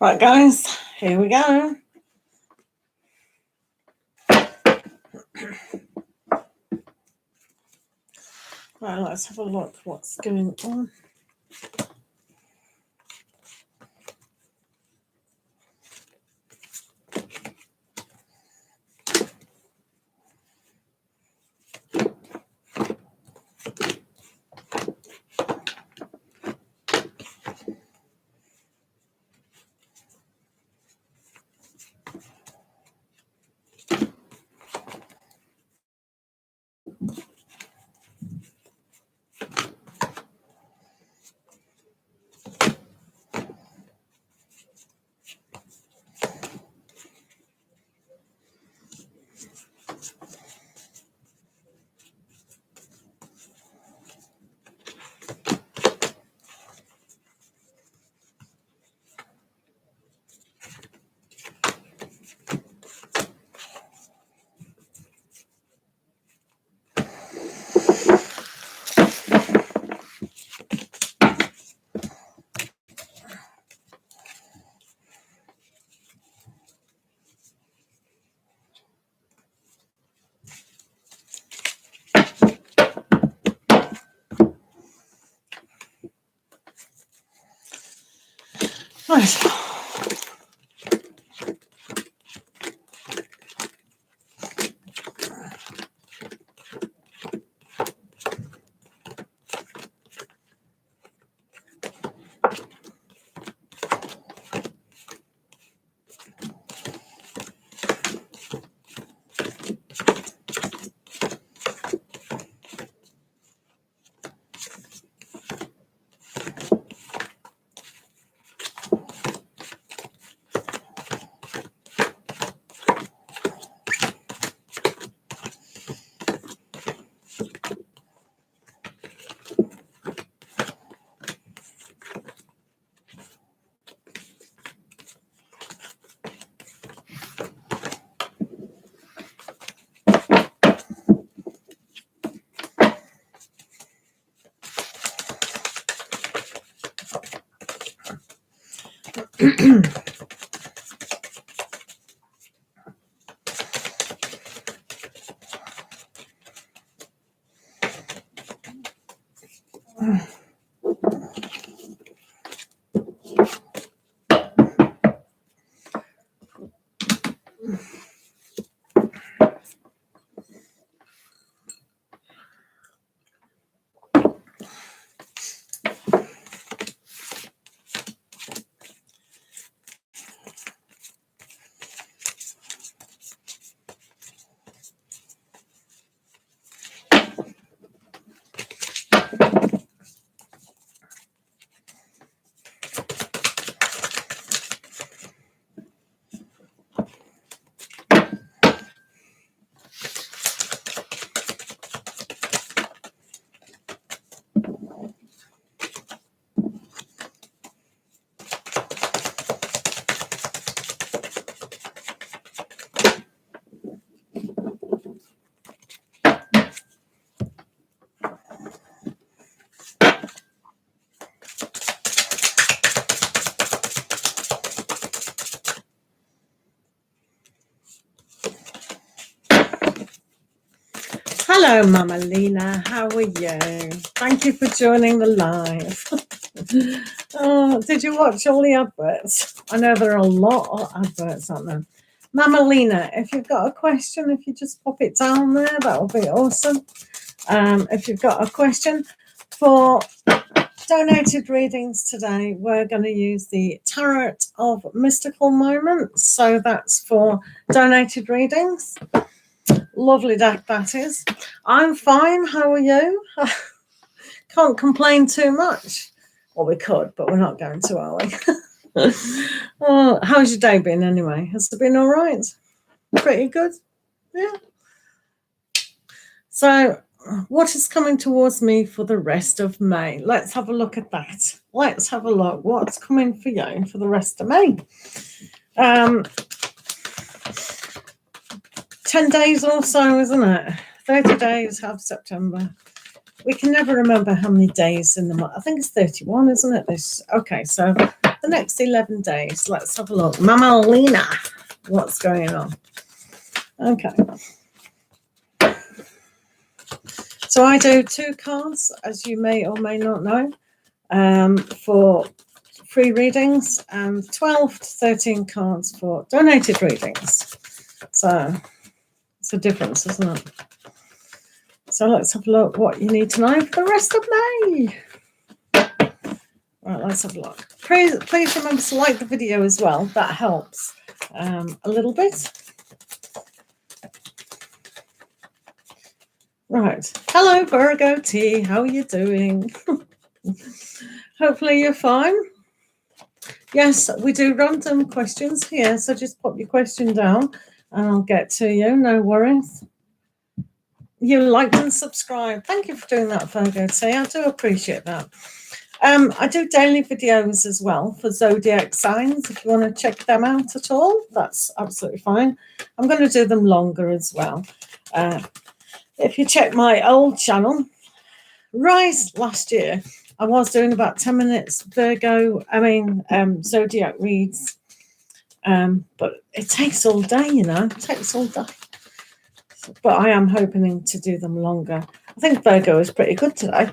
Right, guys, here we go. Right, let's have a look what's going on. Right. Hello, Mama Lena. How are you? Thank you for joining the live. Oh, did you watch all the adverts? I know there are a lot of adverts, aren't there? Mama Lena, if you've got a question, if you just pop it down there, that will be awesome. If you've got a question for donated readings today, we're going to use the Tarot of Mystical Moments. So that's for donated readings. Lovely deck that is. I'm fine. How are you? Can't complain too much. Well, we could, but we're not going to, are we? Oh, how's your day been anyway? Has it been all right? Pretty good? Yeah. So what is coming towards me for the rest of May? Let's have a look at that. Let's have a look. What's coming for you for the rest of May? 10 days or so, isn't it? 30 days, half September. We can never remember how many days in the month. I think it's 31, isn't it? Okay, so the next 11 days. Let's have a look. Mama Lena, what's going on? Okay. So I do 2 cards, as you may or may not know, for free readings, and 12 to 13 cards for donated readings. So it's a difference, isn't it? So let's have a look what you need to know for the rest of May. Right, let's have a look. Please remember to like the video as well. That helps a little bit. Right. Hello, Virgo T. How are you doing? Hopefully you're fine. Yes, we do random questions here, so just pop your question down and I'll get to you. No worries. You liked and subscribed. Thank you for doing that, Virgo T. I do appreciate that. I do daily videos as well for zodiac signs. If you want to check them out at all, that's absolutely fine. I'm going to do them longer as well. If you check my old channel, right last year, I was doing about 10 minutes zodiac reads. But it takes all day, you know, it takes all day. But I am hoping to do them longer. I think Virgo is pretty good today.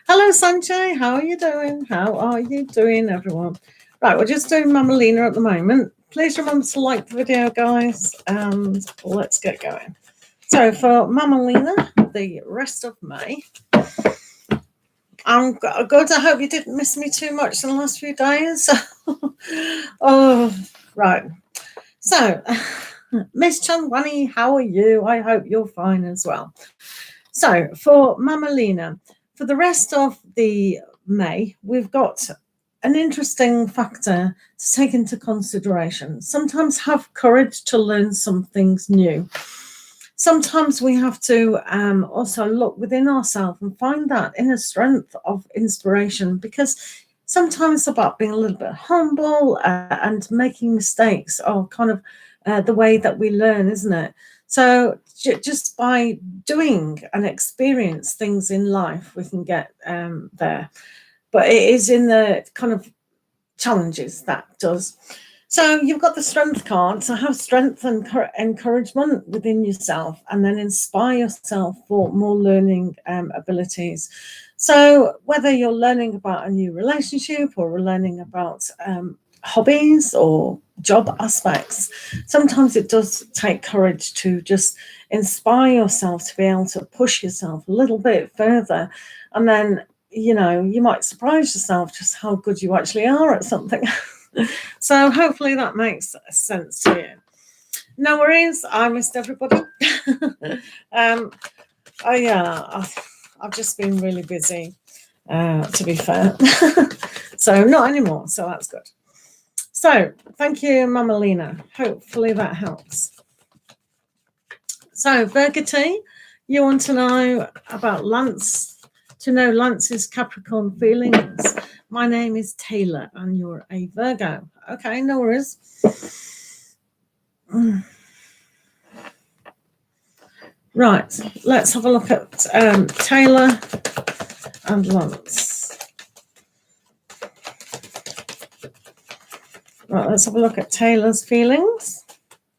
Hello, Sanjay. How are you doing? How are you doing, everyone? Right, we're just doing Mama Lena at the moment. Please remember to like the video, guys, and let's get going. So for Mama Lena, the rest of May, I'm good. I hope you didn't miss me too much in the last few days. Oh, right. So, Miss Chanwani, how are you? I hope you're fine as well. So for Mama Lena, for the rest of the May, we've got an interesting factor to take into consideration. Sometimes have courage to learn some things new. Sometimes we have to also look within ourselves and find that inner strength of inspiration, because sometimes it's about being a little bit humble and making mistakes are kind of the way that we learn, isn't it? So just by doing and experience things in life, we can get there. But it is in the kind of challenges that does. So you've got the strength card. So have strength and encouragement within yourself, and then inspire yourself for more learning abilities. So whether you're learning about a new relationship or learning about hobbies or job aspects, sometimes it does take courage to just inspire yourself to be able to push yourself a little bit further. And then, you know, you might surprise yourself just how good you actually are at something. So hopefully that makes sense to you. No worries, I missed everybody. I've just been really busy, to be fair. So not anymore, so that's good. So thank you, Mama Lena. Hopefully that helps. So Virgo T, you want to know about Lance, to know Lance's Capricorn feelings. My name is Taylor and you're a Virgo. Okay, no worries. Right, let's have a look at Taylor and Lance. Right, let's have a look at Taylor's feelings.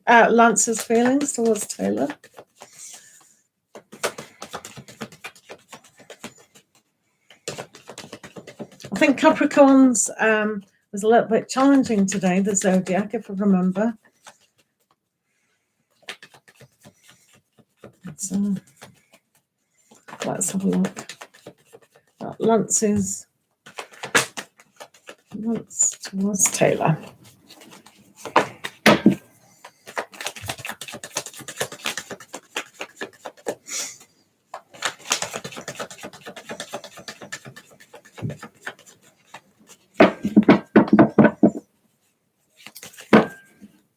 Lance's feelings towards Taylor. I think Capricorn's was a little bit challenging today, the zodiac, if I remember. So let's have a look. Lance towards Taylor.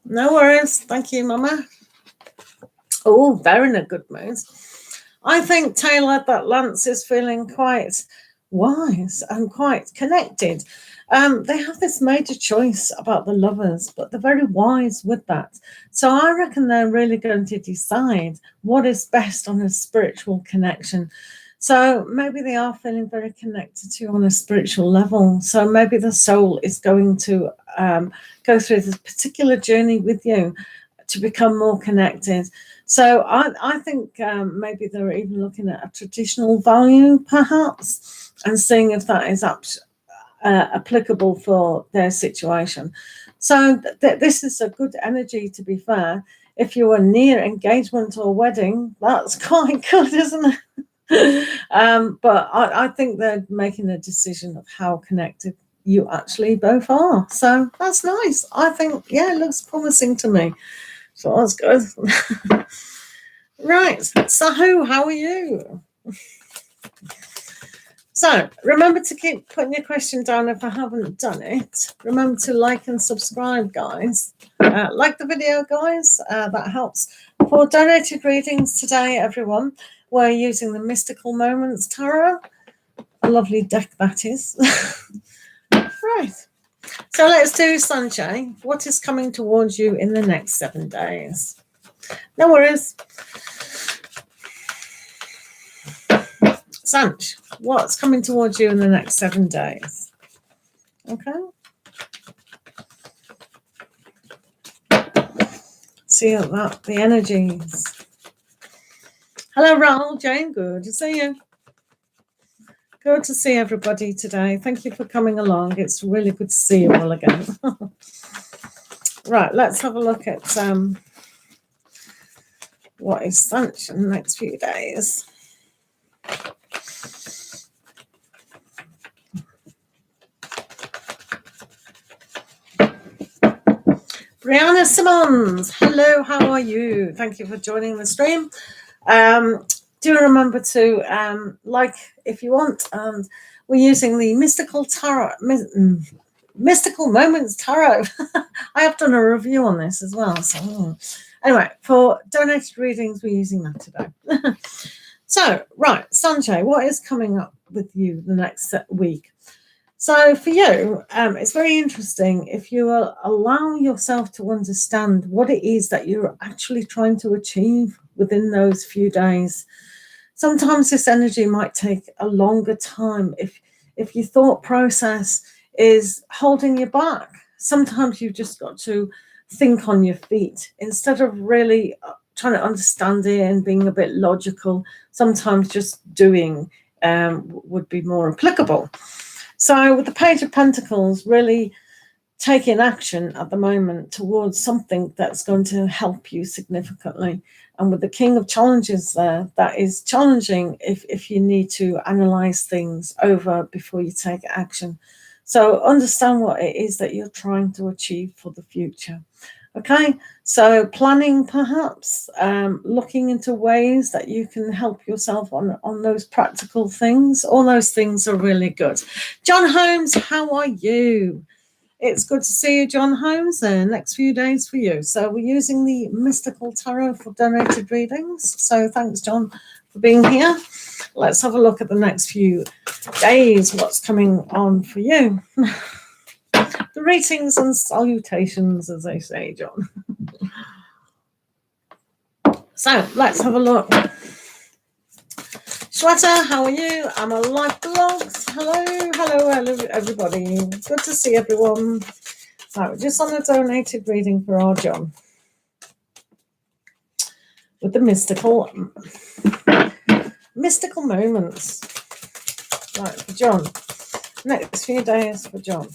No worries. Thank you, Mama. Oh, they're in a good mood. I think, Taylor, that Lance is feeling quite wise and quite connected. They have this major choice about the lovers, but they're very wise with that. So I reckon they're really going to decide what is best on a spiritual connection. So maybe they are feeling very connected to you on a spiritual level. So maybe the soul is going to go through this particular journey with you to become more connected. So I think maybe they're even looking at a traditional value, perhaps, and seeing if that is applicable for their situation. So this is a good energy, to be fair. If you are near engagement or wedding, that's quite good, isn't it? But I think they're making a decision of how connected you actually both are. So that's nice. I think, yeah, it looks promising to me. So that's good. Right. Sahu, how are you? So remember to keep putting your question down if I haven't done it. Remember to like and subscribe, guys. Like the video, guys. That helps. For donated readings today, everyone, we're using the Mystical Moments Tarot. A lovely deck that is. Right. So let's do Sanjay. What is coming towards you in the next 7 days? No worries. Sanj, what's coming towards you in the next 7 days? Okay. See that the energies. Hello, Raoul, Jane. Good to see you. Good to see everybody today. Thank you for coming along. It's really good to see you all again. Right, let's have a look at what is Sanj in the next few days. Brianna Simmons, hello, how are you? Thank you for joining the stream. Do remember to like if you want. We're using the Mystical Tarot, Mystical Moments Tarot. I have done a review on this as well. So anyway, for donated readings, we're using that today. So, right, Sanjay, what is coming up with you the next week? So for you, it's very interesting if you allow yourself to understand what it is that you're actually trying to achieve within those few days. Sometimes this energy might take a longer time if your thought process is holding you back. Sometimes you've just got to think on your feet instead of really trying to understand it and being a bit logical. Sometimes just doing would be more applicable. So with the Page of Pentacles, really taking action at the moment towards something that's going to help you significantly. And with the King of Challenges there, that is challenging if you need to analyze things over before you take action. So understand what it is that you're trying to achieve for the future. Okay, so planning perhaps, looking into ways that you can help yourself on those practical things. All those things are really good. John Holmes, how are you? It's good to see you, John Holmes. The next few days for you. So we're using the Mystical Tarot for donated readings. So thanks, John, for being here. Let's have a look at the next few days, what's coming on for you. The greetings and salutations, as they say, John. So let's have a look. Shweta, how are you? I'm a Life Blogs. Hello, everybody. Good to see everyone. So just on a donated reading for our John. With the mystical moments. Right, for John. Next few days for John.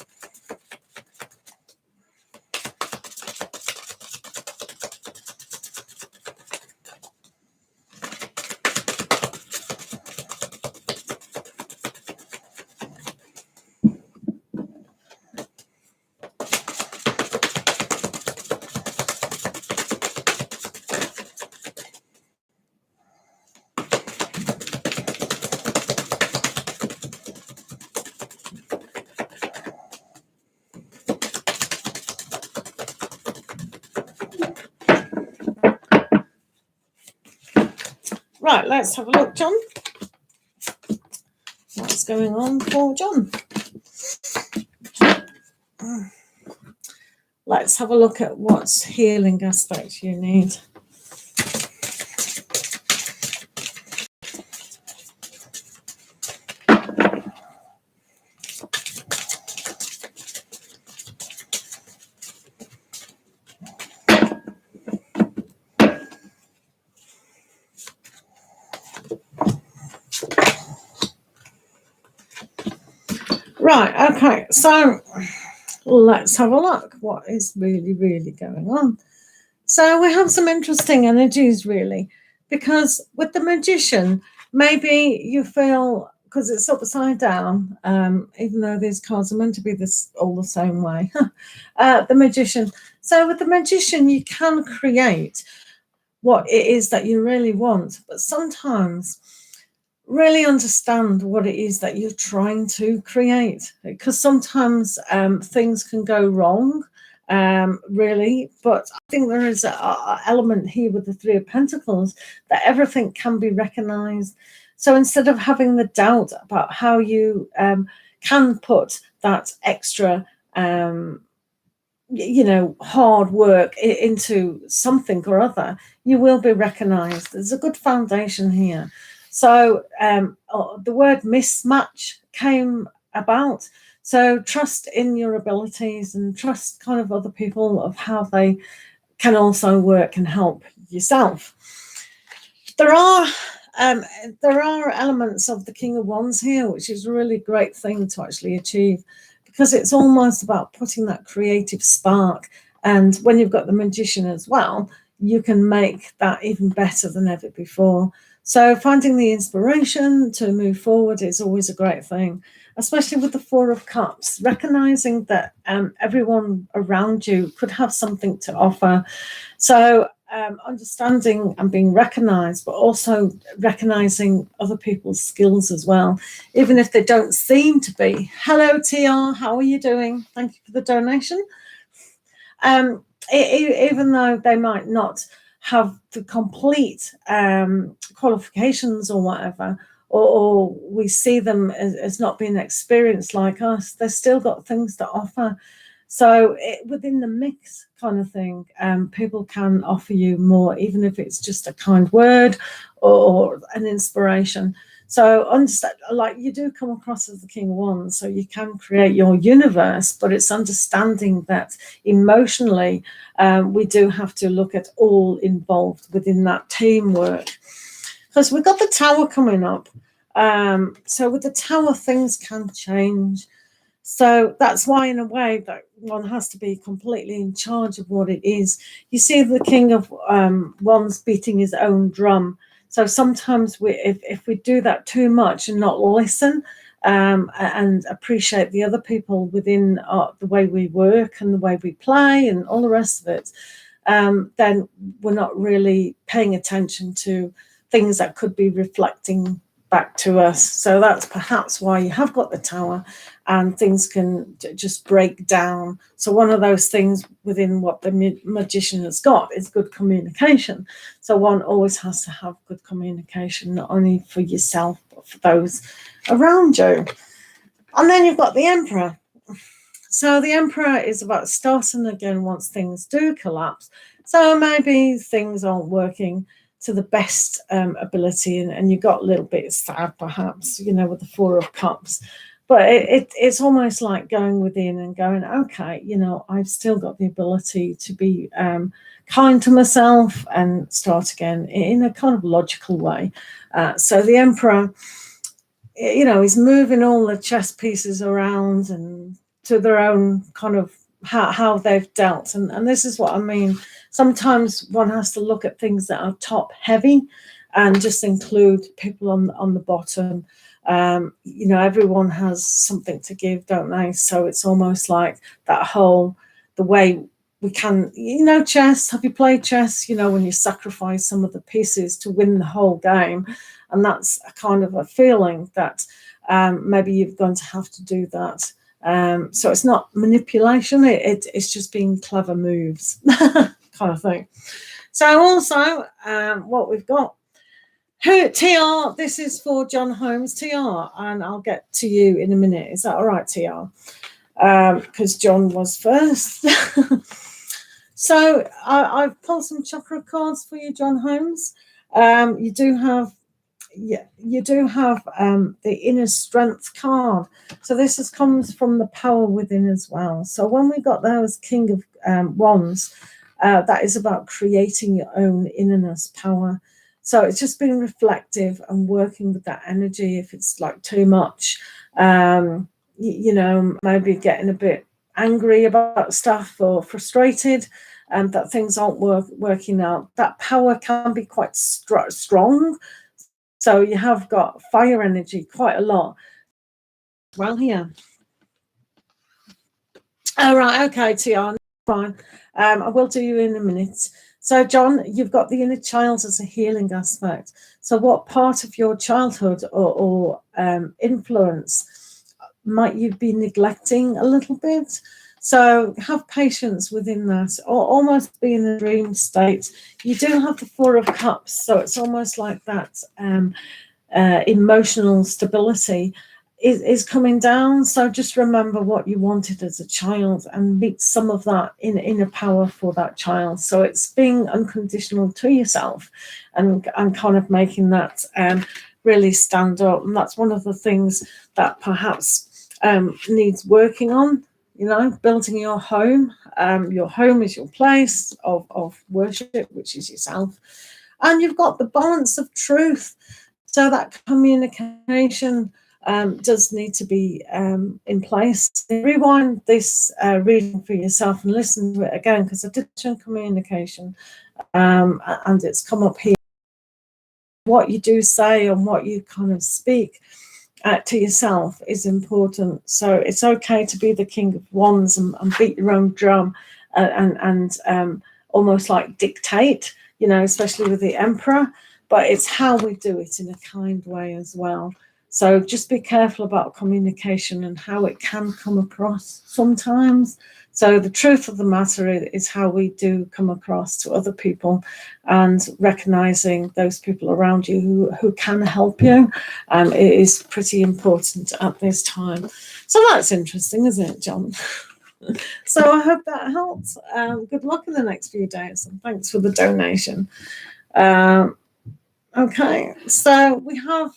Right, let's have a look, John. What's going on for John? Let's have a look at what's healing aspects you need. Right, okay, so let's have a look. What is really, really going on? So we have some interesting energies, really, because with the magician, maybe you feel because it's upside down, even though these cards are meant to be this all the same way. The magician. So with the magician, you can create what it is that you really want, but sometimes really understand what it is that you're trying to create, because sometimes things can go wrong, really. But I think there is a element here with the Three of Pentacles that everything can be recognized. So instead of having the doubt about how you can put that extra hard work into something or other, you will be recognized. There's a good foundation here. So the word mismatch came about. So trust in your abilities and trust kind of other people of how they can also work and help yourself. There are elements of the King of Wands here, which is a really great thing to actually achieve, because it's almost about putting that creative spark. And when you've got the Magician as well, you can make that even better than ever before. So finding the inspiration to move forward is always a great thing, especially with the Four of Cups, recognizing that everyone around you could have something to offer. So understanding and being recognized, but also recognizing other people's skills as well, even if they don't seem to be. Hello, TR, how are you doing? Thank you for the donation. Even though they might not have the complete qualifications or whatever, or we see them as not being experienced like us, they've still got things to offer. So within the mix kind of thing, people can offer you more, even if it's just a kind word or an inspiration. So understand, like, you do come across as the King of Wands, so you can create your universe, but it's understanding that emotionally we do have to look at all involved within that teamwork. Because we've got the Tower coming up. So with the Tower, things can change. So that's why, in a way, that one has to be completely in charge of what it is. You see the King of Wands beating his own drum. So sometimes if we do that too much and not listen and appreciate the other people within the way we work and the way we play and all the rest of it, then we're not really paying attention to things that could be reflecting back to us. So that's perhaps why you have got the Tower, and things can just break down. So one of those things within what the Magician has got is good communication. So one always has to have good communication, not only for yourself, but for those around you. And then you've got the Emperor. So the Emperor is about starting again once things do collapse. So maybe things aren't working to the best ability, and you got a little bit sad perhaps, with the Four of Cups. But it's almost like going within and going, okay, I've still got the ability to be kind to myself and start again in a kind of logical way. So the Emperor, is moving all the chess pieces around and to their own kind of how they've dealt. And this is what I mean. Sometimes one has to look at things that are top heavy and just include people on the bottom. Everyone has something to give, don't they? So it's almost like that whole, the way we can, chess. Have you played chess? When you sacrifice some of the pieces to win the whole game. And that's a kind of a feeling that maybe you're going to have to do that. So it's not manipulation. It's just being clever moves kind of thing. So also what we've got, TR, this is for John Holmes, TR, and I'll get to you in a minute. Is that all right, TR? Because John was first. So I've pulled some chakra cards for you, John Holmes. You do have the inner strength card. So this comes from the power within as well. So when we got there as King of Wands, that is about creating your own innerness power. So it's just being reflective and working with that energy if it's like too much. you know, maybe getting a bit angry about stuff or frustrated, and that things aren't working out. That power can be quite strong. So you have got fire energy quite a lot. Well, here. All right, okay, Tiana, fine. I will do you in a minute. So, John, you've got the inner child as a healing aspect. So, what part of your childhood or influence might you be neglecting a little bit? So, have patience within that, or almost be in a dream state. You do have the Four of Cups, so it's almost like that emotional stability is coming down. So just remember what you wanted as a child and meet some of that in inner power for that child. So it's being unconditional to yourself and kind of making that really stand up. And that's one of the things that perhaps needs working on. You know, building your home. Your home is your place of worship, which is yourself. And you've got the balance of truth. So that communication does need to be in place. Rewind this reading for yourself and listen to it again, because I did mention communication, and it's come up here. What you do say and what you kind of speak to yourself is important. So it's okay to be the King of Wands and beat your own drum and almost like dictate, you know, especially with the Emperor. But it's how we do it in a kind way as well. So just be careful about communication and how it can come across sometimes. So the truth of the matter is how we do come across to other people, and recognizing those people around you who can help you it is pretty important at this time. So that's interesting, isn't it, John? So I hope that helps. Good luck in the next few days, and thanks for the donation. Okay, so we have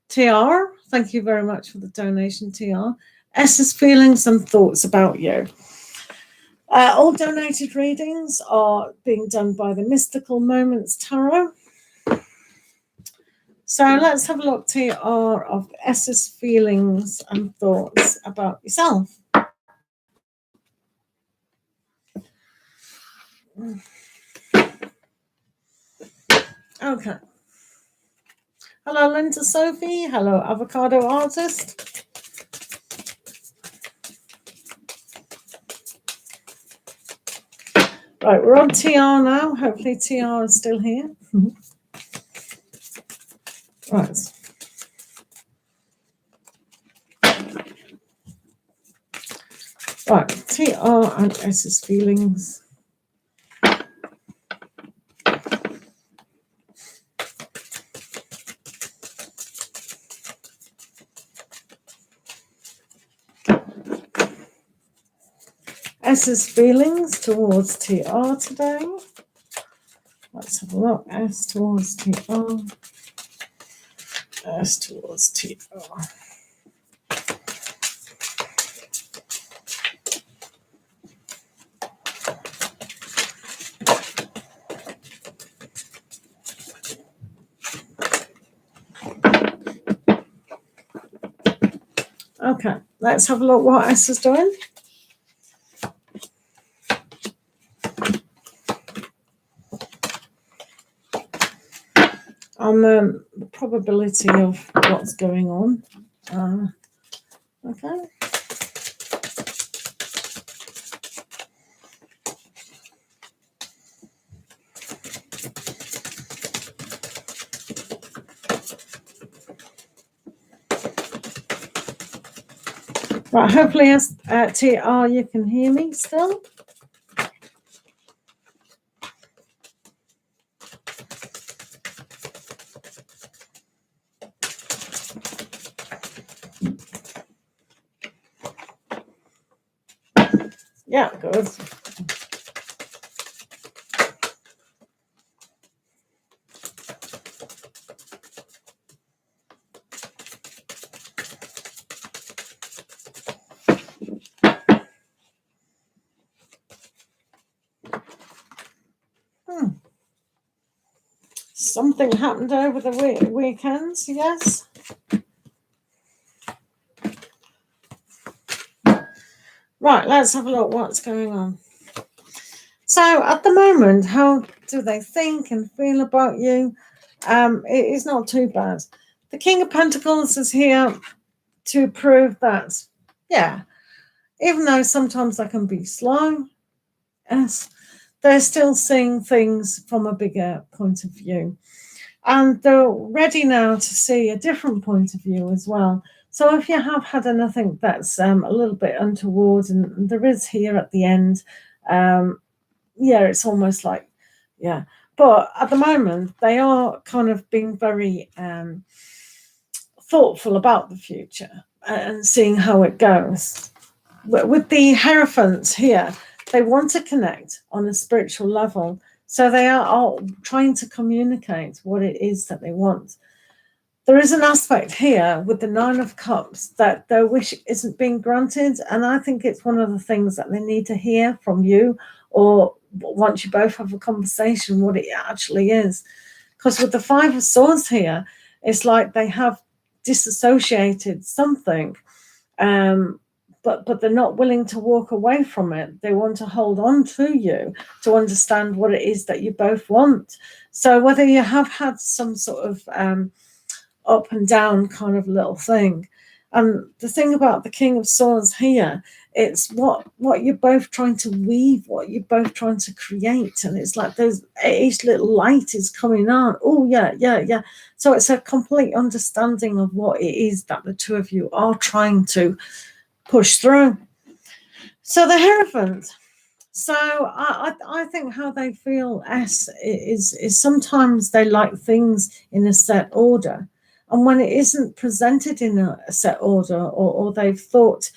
TR. Thank you very much for the donation, TR. S's feelings and thoughts about you. All donated readings are being done by the Mystical Moments Tarot. So let's have a look, TR, of S's feelings and thoughts about yourself. Okay. Hello, Linda Sophie. Hello, Avocado Artist. Right, we're on TR now. Hopefully TR is still here. Right. Right, TR and S's feelings. S's feelings towards TR today. Let's have a look. S towards TR. S towards TR. Okay, let's have a look what S is doing. On the probability of what's going on. Okay. Right, hopefully as TR you can hear me still. Yeah, good. Something happened over the weekends, yes. Right, let's have a look what's going on. So at the moment, how do they think and feel about you? It is not too bad. The King of Pentacles is here to prove that, yeah, even though sometimes they can be slow, yes, they're still seeing things from a bigger point of view. And they're ready now to see a different point of view as well. So if you have had anything that's a little bit untoward, and there is here at the end, yeah, it's almost like, yeah. But at the moment, they are kind of being very thoughtful about the future and seeing how it goes. With the Hierophants here, they want to connect on a spiritual level. So they are trying to communicate what it is that they want. There is an aspect here with the Nine of Cups that their wish isn't being granted. And I think it's one of the things that they need to hear from you, or once you both have a conversation, what it actually is. Because with the Five of Swords here, it's like they have disassociated something, but they're not willing to walk away from it. They want to hold on to you to understand what it is that you both want. So whether you have had some sort of up and down kind of little thing. And the thing about the King of Swords here, it's what you're both trying to weave, what you're both trying to create. And it's like there's each little light is coming on. Oh, yeah. So it's a complete understanding of what it is that the two of you are trying to push through. So the Hierophant. So I think how they feel is sometimes they like things in a set order. And when it isn't presented in a set order, or they've thought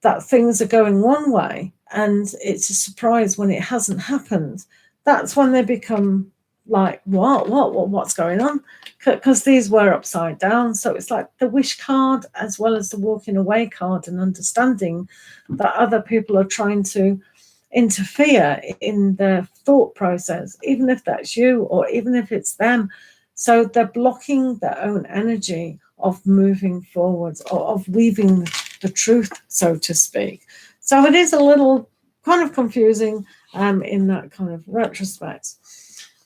that things are going one way and it's a surprise when it hasn't happened, that's when they become like, what's going on? Because these were upside down. So it's like the wish card as well as the walking away card, and understanding that other people are trying to interfere in their thought process, even if that's you or even if it's them. So they're blocking their own energy of moving forwards, or of weaving the truth, so to speak. So it is a little kind of confusing in that kind of retrospect.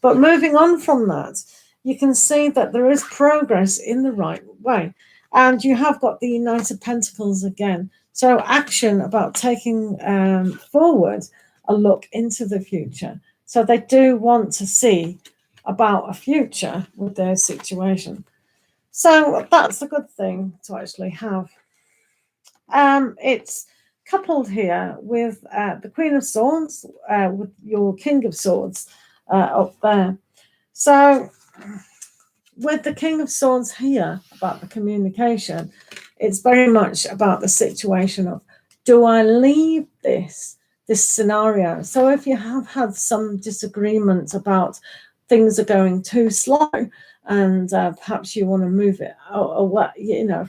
But moving on from that, you can see that there is progress in the right way. And you have got the United Pentacles again. So action about taking forward a look into the future. So they do want to see about a future with their situation. So that's a good thing to actually have. It's coupled here with the Queen of Swords, with your King of Swords up there. So with the King of Swords here about the communication, it's very much about the situation of, do I leave this scenario? So if you have had some disagreement about things are going too slow, and perhaps you want to move it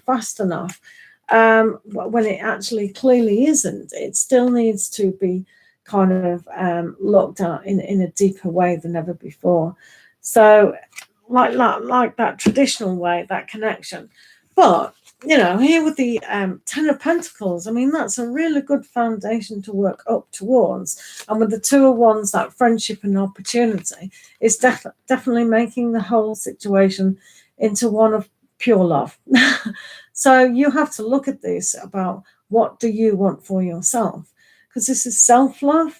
fast enough, when it actually clearly isn't, it still needs to be kind of looked at in a deeper way than ever before. So like that traditional way, that connection. But here with the Ten of Pentacles, I mean, that's a really good foundation to work up towards. And with the Two of Wands, that friendship and opportunity is definitely making the whole situation into one of pure love. So you have to look at this about, what do you want for yourself? Because this is self-love.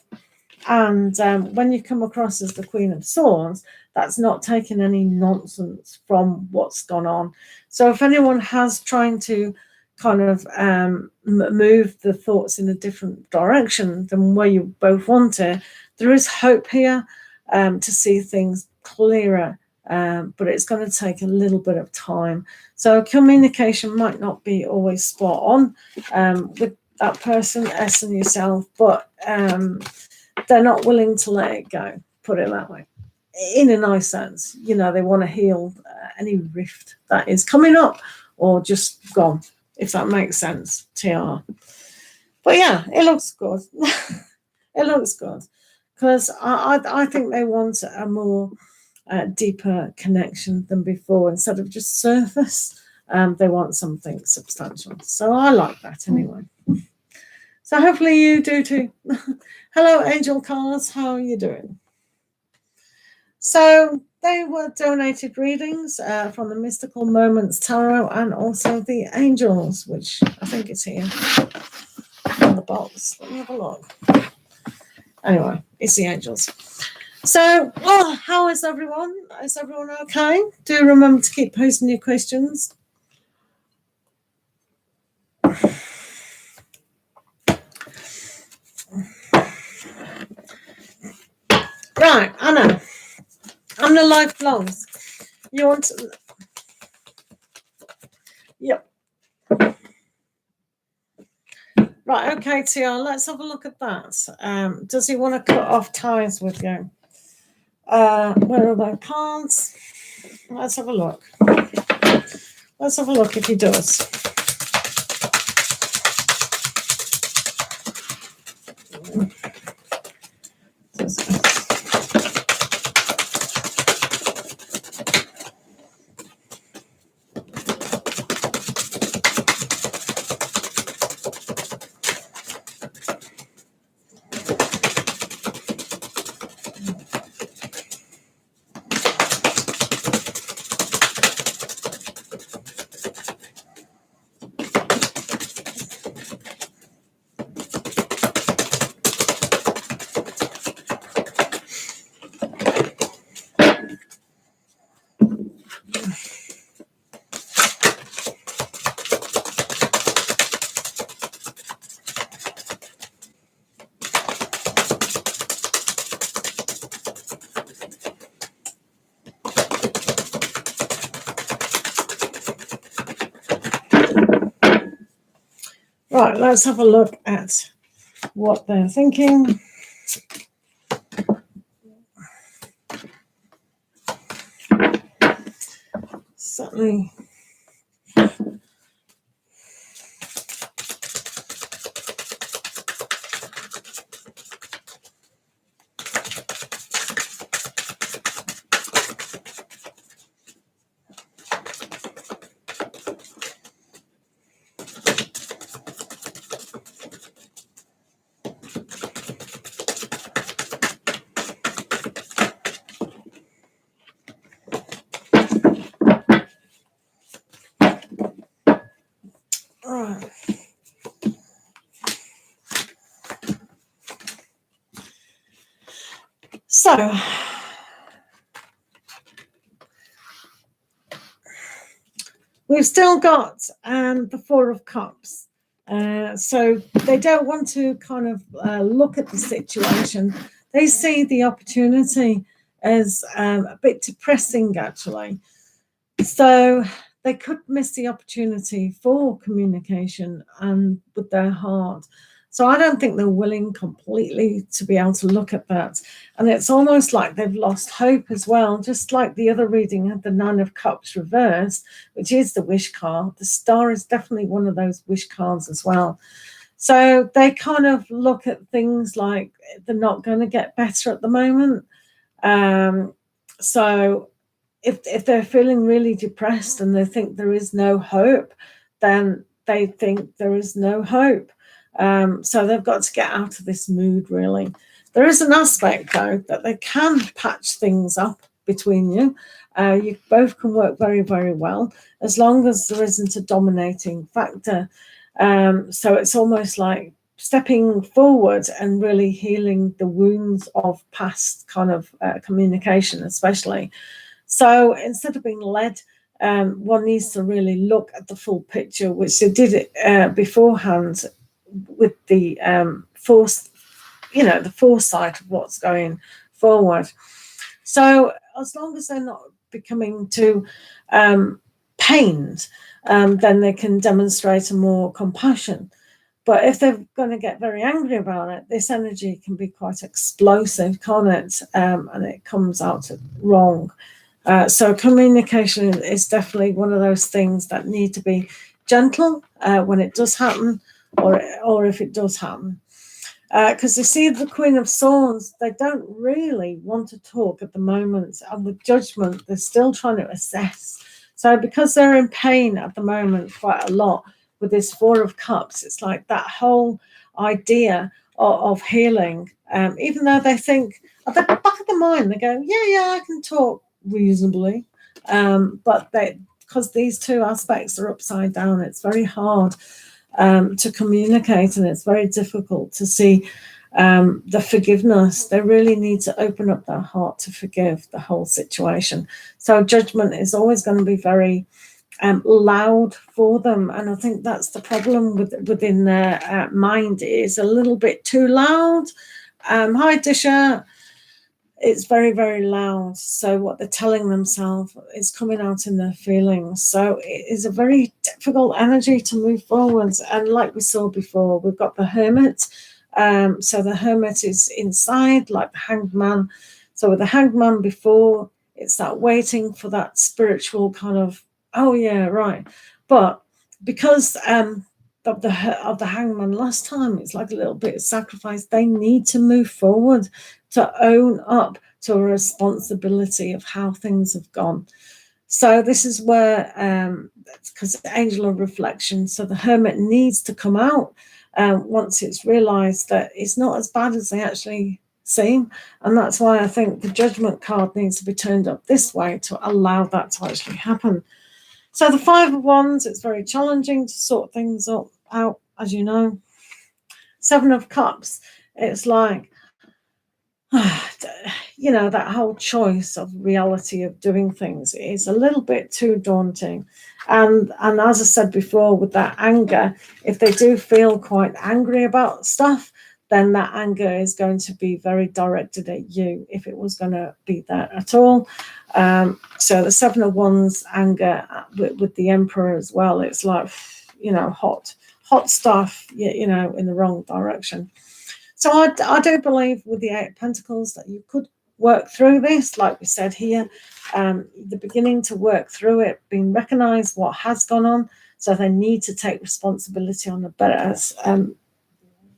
And when you come across as the Queen of Swords, that's not taking any nonsense from what's gone on. So if anyone has trying to kind of move the thoughts in a different direction than where you both want it, there is hope here to see things clearer, but it's going to take a little bit of time. So communication might not be always spot on with that person, S and yourself, but they're not willing to let it go, put it that way, in a nice sense. They want to heal any rift that is coming up or just gone, if that makes sense, TR. But yeah, it looks good. It looks good, because I think they want a more deeper connection than before. Instead of just surface, they want something substantial. So I like that anyway. So So hopefully you do too. Hello, Angel Cards. How are you doing? So they were donated readings from the Mystical Moments Tarot and also the Angels, which I think is here in the box. Let me have a look. Anyway, it's the Angels. So, how is everyone? Is everyone okay? Do remember to keep posting your questions. Right, Anna. I'm the live vlogs. You want to... Yep. Right, okay, TR, let's have a look at that. Does he want to cut off ties with you? Where are the cards? Let's have a look. Let's have a look if he does. Right, let's have a look at what they're thinking. Certainly. Right. So, we've still got the Four of Cups. So they don't want to kind of look at the situation. They see the opportunity as a bit depressing, actually. So they could miss the opportunity for communication and with their heart. So I don't think they're willing completely to be able to look at that. And it's almost like they've lost hope as well, just like the other reading had the Nine of Cups reversed, which is the wish card. The Star is definitely one of those wish cards as well. So they kind of look at things like they're not going to get better at the moment. So if they're feeling really depressed and they think there is no hope, then they think there is no hope. So they've got to get out of this mood, really. There is an aspect, though, that they can patch things up between you. You both can work very, very well, as long as there isn't a dominating factor. So it's almost like stepping forward and really healing the wounds of past kind of communication, especially. So instead of being led, one needs to really look at the full picture, which they did it beforehand with the the foresight of what's going forward. So as long as they're not becoming too pained, then they can demonstrate a more compassion. But if they're going to get very angry about it, this energy can be quite explosive, can't it? And it comes out wrong. So communication is definitely one of those things that need to be gentle when it does happen, or if it does happen. Because you see the Queen of Swords, they don't really want to talk at the moment. And with Judgment, they're still trying to assess. So because they're in pain at the moment quite a lot with this Four of Cups, it's like that whole idea of healing, even though they think at the back of the mind, they go, yeah, I can talk reasonably. But because these two aspects are upside down, it's very hard to communicate, and it's very difficult to see the forgiveness. They really need to open up their heart to forgive the whole situation. So judgment is always going to be very loud for them, and I think that's the problem within their mind. It is a little bit too loud. Hi Disha. It's very, very loud. So what they're telling themselves is coming out in their feelings. So it is a very difficult energy to move forwards. And like we saw before, we've got the Hermit. So the Hermit is inside, like the Hanged Man. So with the Hanged Man before, it's that waiting for that spiritual kind of, oh yeah, right. But because of the Hangman last time, it's like a little bit of sacrifice. They need to move forward, to own up to a responsibility of how things have gone. So this is where, because the angel of reflection, so the Hermit needs to come out once it's realized that it's not as bad as they actually seem. And that's why I think the Judgment card needs to be turned up this way to allow that to actually happen. So the Five of Wands, it's very challenging to sort things out, as you know. Seven of Cups, it's like, that whole choice of reality of doing things is a little bit too daunting. And as I said before, with that anger, if they do feel quite angry about stuff, then that anger is going to be very directed at you, if it was going to be there at all. So the Seven of Wands anger with the Emperor as well, it's like, hot stuff, in the wrong direction. So I do believe with the Eight of Pentacles that you could work through this, like we said here, the beginning to work through it, being recognized what has gone on. So they need to take responsibility on the better,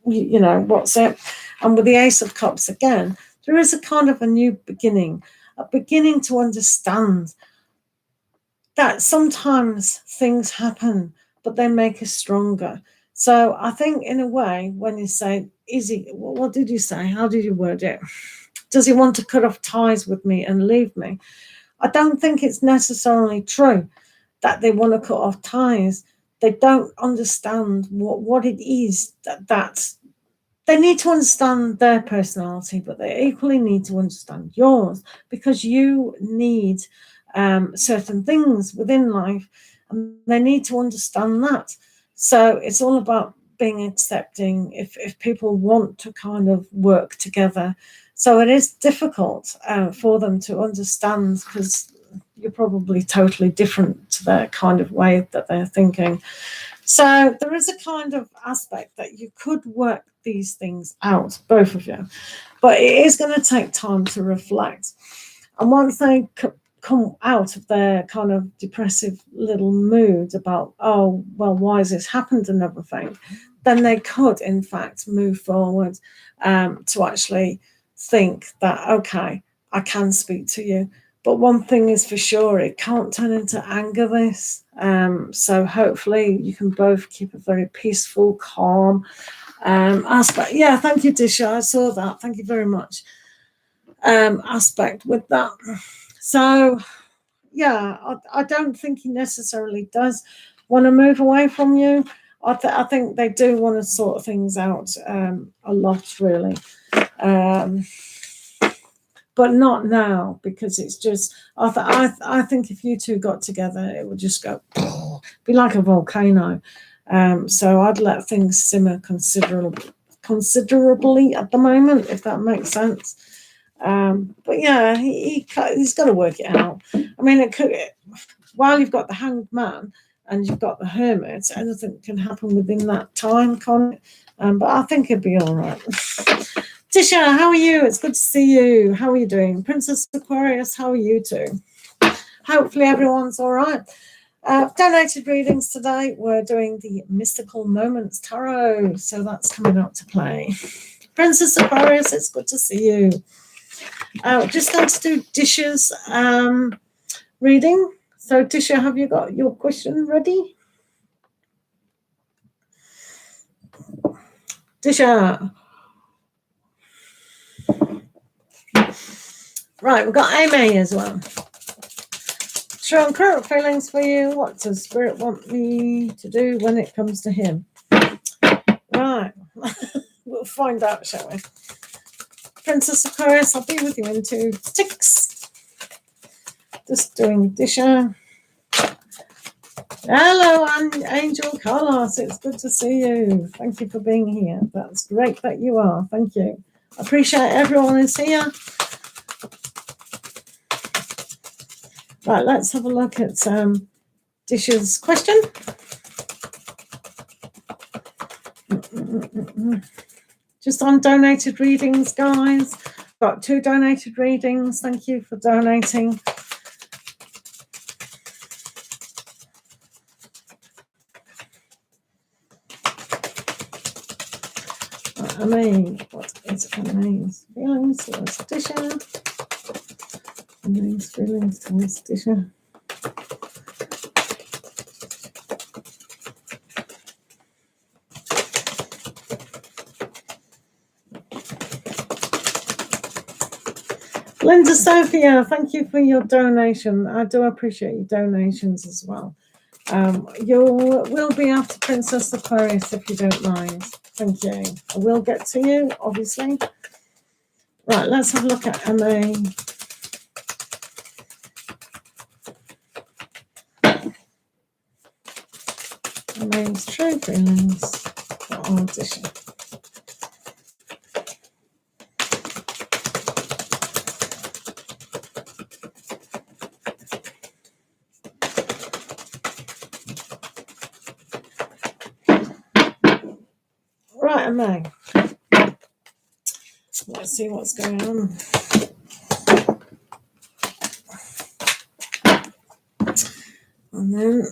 what's it. And with the Ace of Cups again, there is a kind of a new beginning, a beginning to understand that sometimes things happen, but they make us stronger. So I think in a way, when you say, what did you say? How did you word it? Does he want to cut off ties with me and leave me? I don't think it's necessarily true that they want to cut off ties. They don't understand what it is that they need to understand their personality, but they equally need to understand yours, because you need certain things within life, and they need to understand that. So it's all about being accepting if people want to kind of work together. So it is difficult for them to understand, because you're probably totally different to their kind of way that they're thinking. So there is a kind of aspect that you could work these things out, both of you, but it is going to take time to reflect. And once they come out of their kind of depressive little mood about, oh, well, why has this happened and everything, then they could, in fact, move forward to actually think that, okay, I can speak to you. But one thing is for sure, it can't turn into anger, this. So hopefully you can both keep a very peaceful, calm aspect. Yeah, thank you, Disha. I saw that. Thank you very much. Aspect with that. So, yeah, I don't think he necessarily does want to move away from you. I think they do want to sort things out a lot, really. But not now, because it's just, I think if you two got together, it would just go, be like a volcano. So I'd let things simmer considerably at the moment, if that makes sense. But yeah, he's got to work it out. I mean, while you've got the Hanged Man and you've got the Hermit, anything can happen within that time, can't it? But I think it'd be all right. Tisha, how are you? It's good to see you. How are you doing? Princess Aquarius, how are you too? Hopefully everyone's all right. Donated readings today. We're doing the Mystical Moments Tarot, so that's coming out to play. Princess Aquarius, it's good to see you. Just going to do Disha's reading. So Disha, have you got your question ready? Disha. Right, we've got Amy as well. True and current feelings for you. What does Spirit want me to do when it comes to him? Right. We'll find out, shall we? Princess Aquarius, I'll be with you in 2 ticks. Just doing Disha. Hello, Angel Carlos. It's good to see you. Thank you for being here. That's great that you are. Thank you. I appreciate everyone who's here. Right, let's have a look at Disha's question. Just on donated readings, guys. Got 2 donated readings. Thank you for donating. Amy, what is Amy's feelings towards Disha? Amy's feelings towards Disha. Linda Sophia, thank you for your donation. I do appreciate your donations as well. We'll be after Princess Aquarius if you don't mind. Thank you. I will get to you, obviously. Right, let's have a look at MA. MA's true feelings for audition. Right, MA. Let's see what's going on. And then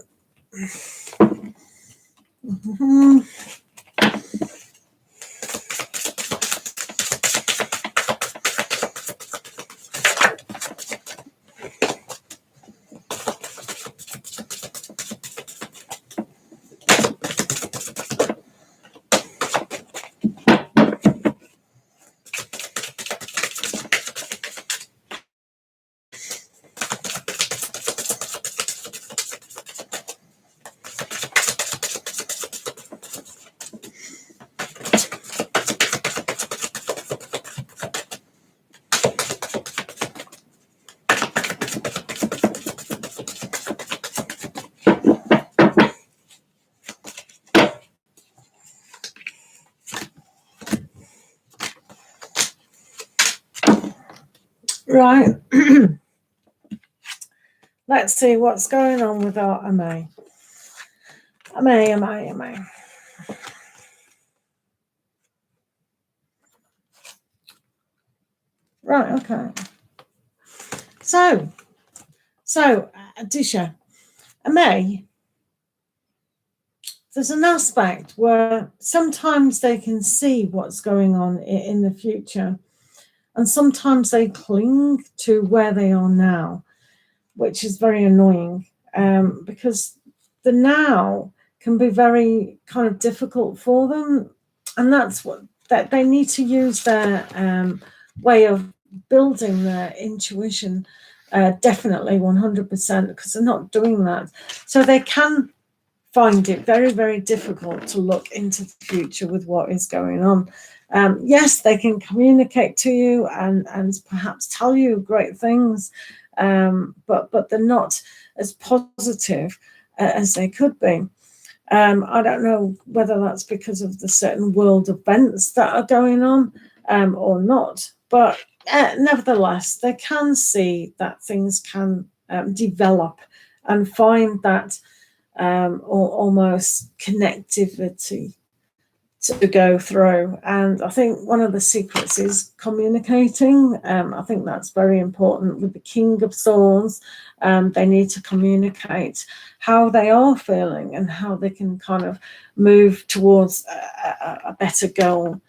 right. Let's see what's going on with our MA. MA. Right, okay. So Disha, MA, there's an aspect where sometimes they can see what's going on in the future, and sometimes they cling to where they are now, which is very annoying, because the now can be very kind of difficult for them, and that's what that they need to use their way of building their intuition, definitely 100%, because they're not doing that. So they can find it very, very difficult to look into the future with what is going on. Yes, they can communicate to you and perhaps tell you great things, but they're not as positive as they could be. I don't know whether that's because of the certain world events that are going on or not, but nevertheless, they can see that things can develop and find that almost connectivity to go through. And I think one of the secrets is communicating. I think that's very important with the King of Swords. They need to communicate how they are feeling and how they can kind of move towards a better goal.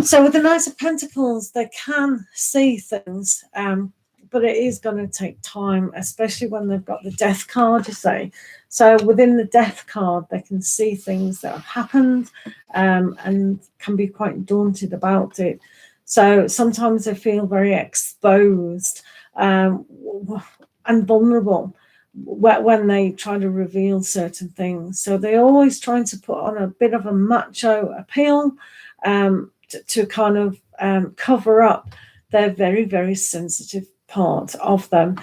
So with the Knight of Pentacles, they can see things, but it is going to take time, especially when they've got the Death card, you say. So within the death card, they can see things that have happened and can be quite daunted about it. So sometimes they feel very exposed and vulnerable when they try to reveal certain things. So they're always trying to put on a bit of a macho appeal to kind of cover up their very, very sensitive part of them.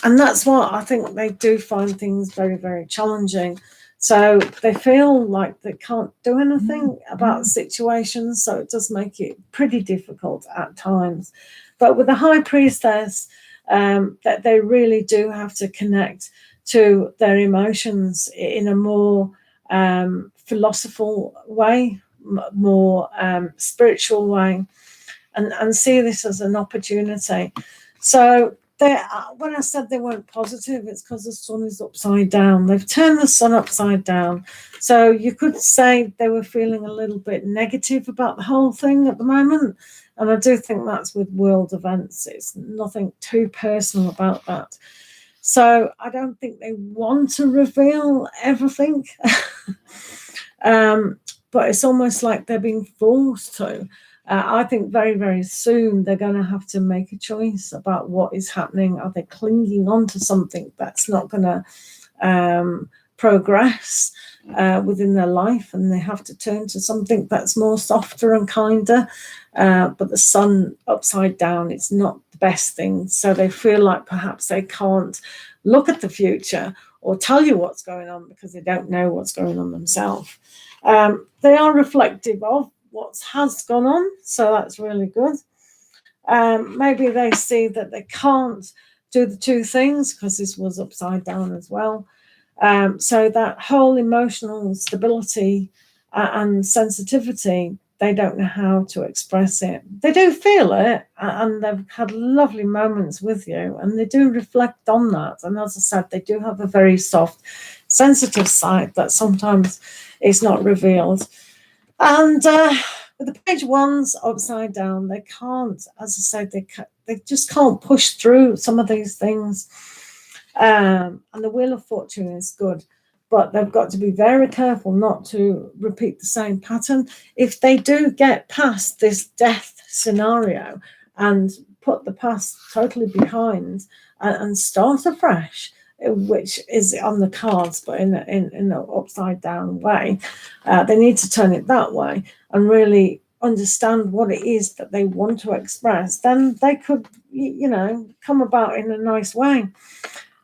And that's what I think they do find things very, very challenging. So they feel like they can't do anything about situations. So it does make it pretty difficult at times. But with the High Priestess, that they really do have to connect to their emotions in a more philosophical way, more spiritual way, and see this as an opportunity. So when I said they weren't positive, it's because the sun is upside down. They've turned the sun upside down. So you could say they were feeling a little bit negative about the whole thing at the moment. And I do think that's with world events. It's nothing too personal about that. So I don't think they want to reveal everything. But it's almost like they're being forced to. I think very, very soon they're going to have to make a choice about what is happening. Are they clinging on to something that's not going to progress within their life, and they have to turn to something that's more softer and kinder? But the sun upside down, it's not the best thing. So they feel like perhaps they can't look at the future or tell you what's going on because they don't know what's going on themselves. They are reflective of what has gone on, so that's really good. Maybe they see that they can't do the two things because this was upside down as well. So that whole emotional stability and sensitivity, they don't know how to express it. They do feel it, and they've had lovely moments with you, and they do reflect on that. And as I said, they do have a very soft, sensitive side that sometimes is not revealed. And with the page ones upside down, they can't, as I said, they just can't push through some of these things. And the Wheel of Fortune is good, but they've got to be very careful not to repeat the same pattern. If they do get past this death scenario and put the past totally behind and start afresh, which is on the cards, but in an upside down way, they need to turn it that way and really understand what it is that they want to express. Then they could, come about in a nice way.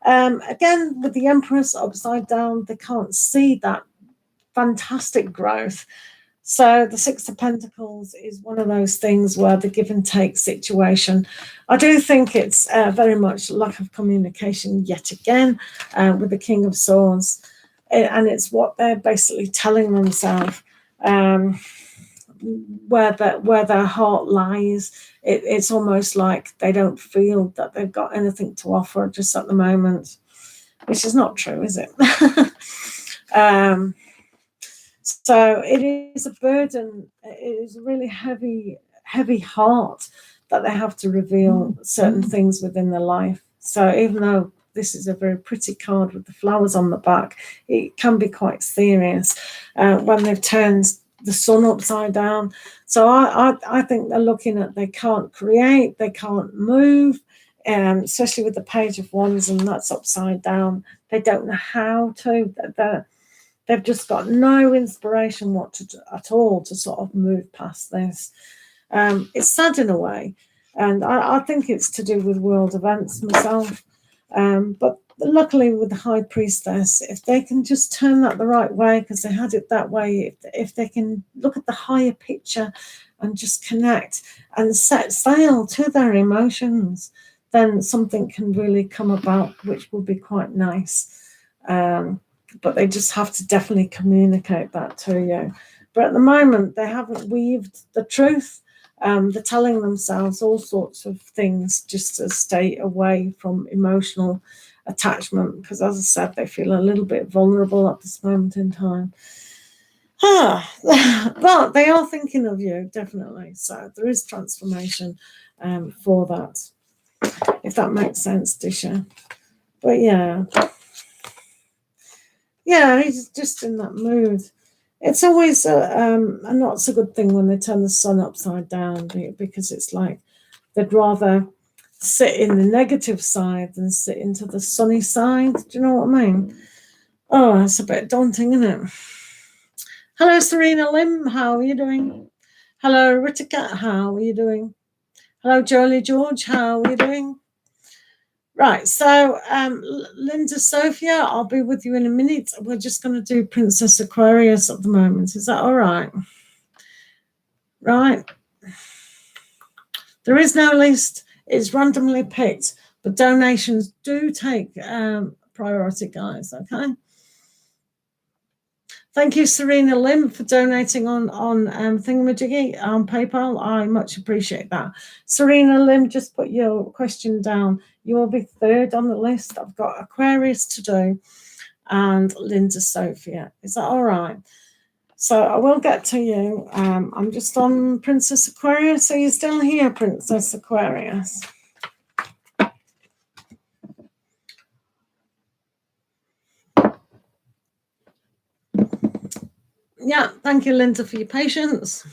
Again, with the Empress upside down, they can't see that fantastic growth. So the Six of Pentacles is one of those things where the give and take situation. I do think it's very much lack of communication yet again with the King of Swords. And it's what they're basically telling themselves, where their heart lies. It's almost like they don't feel that they've got anything to offer just at the moment, which is not true, is it? So it is a burden. It is a really heavy heart that they have to reveal certain things within their life. So even though this is a very pretty card with the flowers on the back, it can be quite serious when they've turned the sun upside down. So I think they're looking at they can't create, they can't move, especially with the Page of Wands, and that's upside down. They don't know how to. They've just got no inspiration at all to sort of move past this. It's sad in a way, and I think it's to do with world events myself. But luckily with the High Priestess, if they can just turn that the right way, because they had it that way, if they can look at the higher picture and just connect and set sail to their emotions, then something can really come about, which will be quite nice. But they just have to definitely communicate that to you. But at the moment, they haven't weaved the truth. They're telling themselves all sorts of things just to stay away from emotional attachment, because, as I said, they feel a little bit vulnerable at this moment in time. But they are thinking of you, definitely. So there is transformation for that, if that makes sense, Disha. But yeah. Yeah, he's just in that mood. It's always a not so good thing when they turn the sun upside down, because it's like they'd rather sit in the negative side than sit into the sunny side. Do you know what I mean? Oh, it's a bit daunting, isn't it? Hello, Serena Lim. How are you doing? Hello, Ritika. How are you doing? Hello, Jolie George. How are you doing? Right, so Linda Sophia, I'll be with you in a minute. We're just going to do Princess Aquarius at the moment. Is that all right? Right. There is no list. It's randomly picked, but donations do take priority, guys, okay? Thank you, Serena Lim, for donating on Thingamajiggy on PayPal. I much appreciate that. Serena Lim, just put your question down. You will be third on the list. I've got Aquarius to do and Linda Sophia. Is that all right? So I will get to you. I'm just on Princess Aquarius. Are you still here, Princess Aquarius? Yeah, thank you, Linda, for your patience.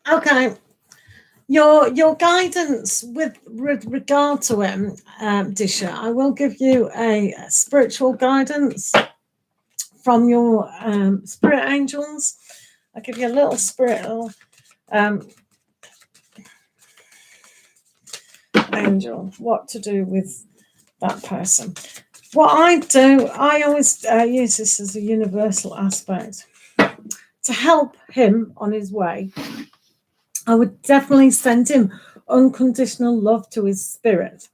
Okay. Your guidance with regard to it, Disha, I will give you a spiritual guidance from your spirit angels. I'll give you a little spiritual angel, what to do with that person. What I do, I always use this as a universal aspect. To help him on his way, I would definitely send him unconditional love to his spirit.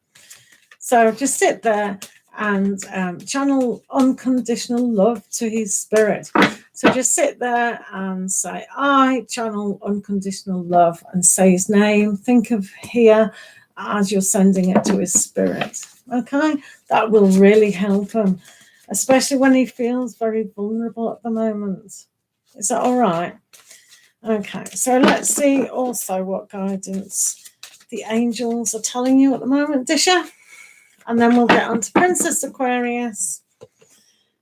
So just sit there and channel unconditional love to his spirit. So just sit there and say, I channel unconditional love, and say his name. Think of here as you're sending it to his spirit. Okay, that will really help him, especially when he feels very vulnerable at the moment. Is that all right? Okay, so let's see also what guidance the angels are telling you at the moment, Disha. And then we'll get on to Princess Aquarius.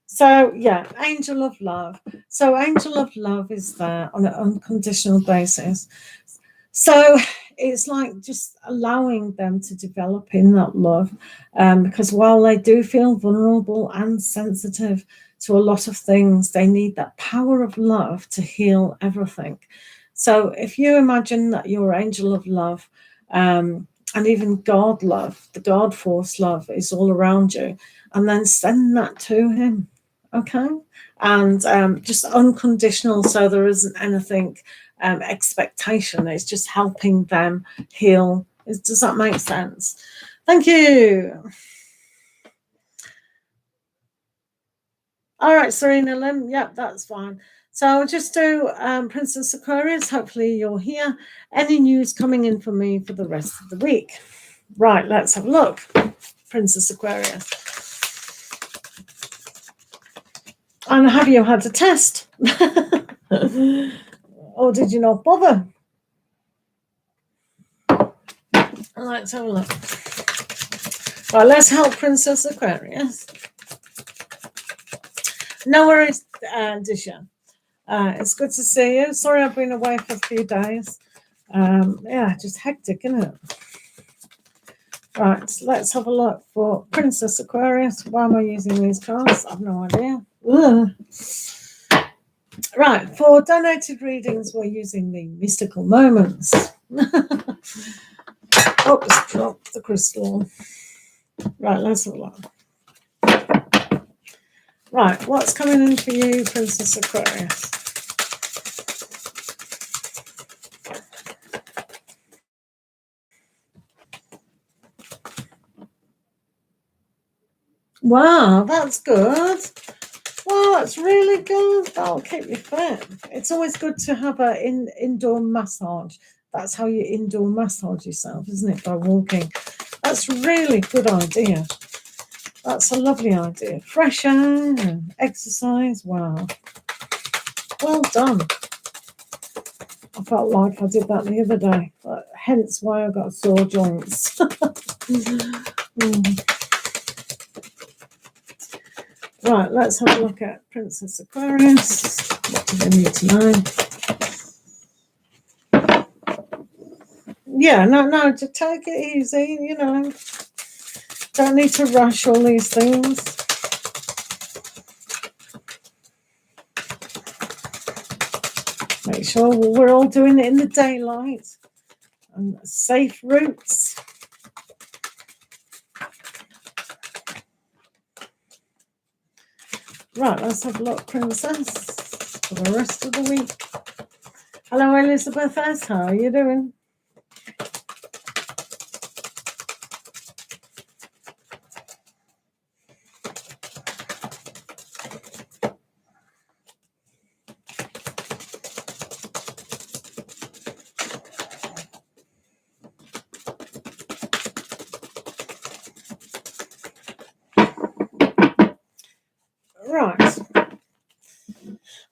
So, yeah, Angel of Love. So, Angel of Love is there on an unconditional basis. So, it's like just allowing them to develop in that love, because while they do feel vulnerable and sensitive to a lot of things, they need that power of love to heal everything. So, if you imagine that your angel of love, and even God love, the God force love is all around you, and then send that to him, okay? And just unconditional, so there isn't anything expectation. It's just helping them heal. Does that make sense? Thank you. All right, Serena Lim. Yep, that's fine. So I'll just do Princess Aquarius. Hopefully you're here. Any news coming in for me for the rest of the week? Right, let's have a look. Princess Aquarius. And have you had a test? Or did you not bother? Let's have a look. Right, let's help Princess Aquarius. No worries, Disha. It's good to see you. Sorry I've been away for a few days. Yeah, just hectic, isn't it? Right, let's have a look for Princess Aquarius. Why am I using these cards? I've no idea. Ugh. Right, for donated readings, we're using the mystical moments. Oh, it's dropped the crystal. Right, let's have a look. Right, what's coming in for you, Princess Aquarius? Wow, that's good. Wow, that's really good. That'll keep you fit. It's always good to have an indoor massage. That's how you indoor massage yourself, isn't it? By walking. That's a really good idea. That's a lovely idea. Fresh air and exercise. Wow. Well done. I felt like I did that the other day. Hence why I got sore joints. Right, let's have a look at Princess Aquarius. What do they need to know? Yeah, no, to take it easy, you know. Don't need to rush all these things. Make sure we're all doing it in the daylight and safe routes. Right, let's have a look, Princess, for the rest of the week. Hello, Elizabeth S. How are you doing? Right.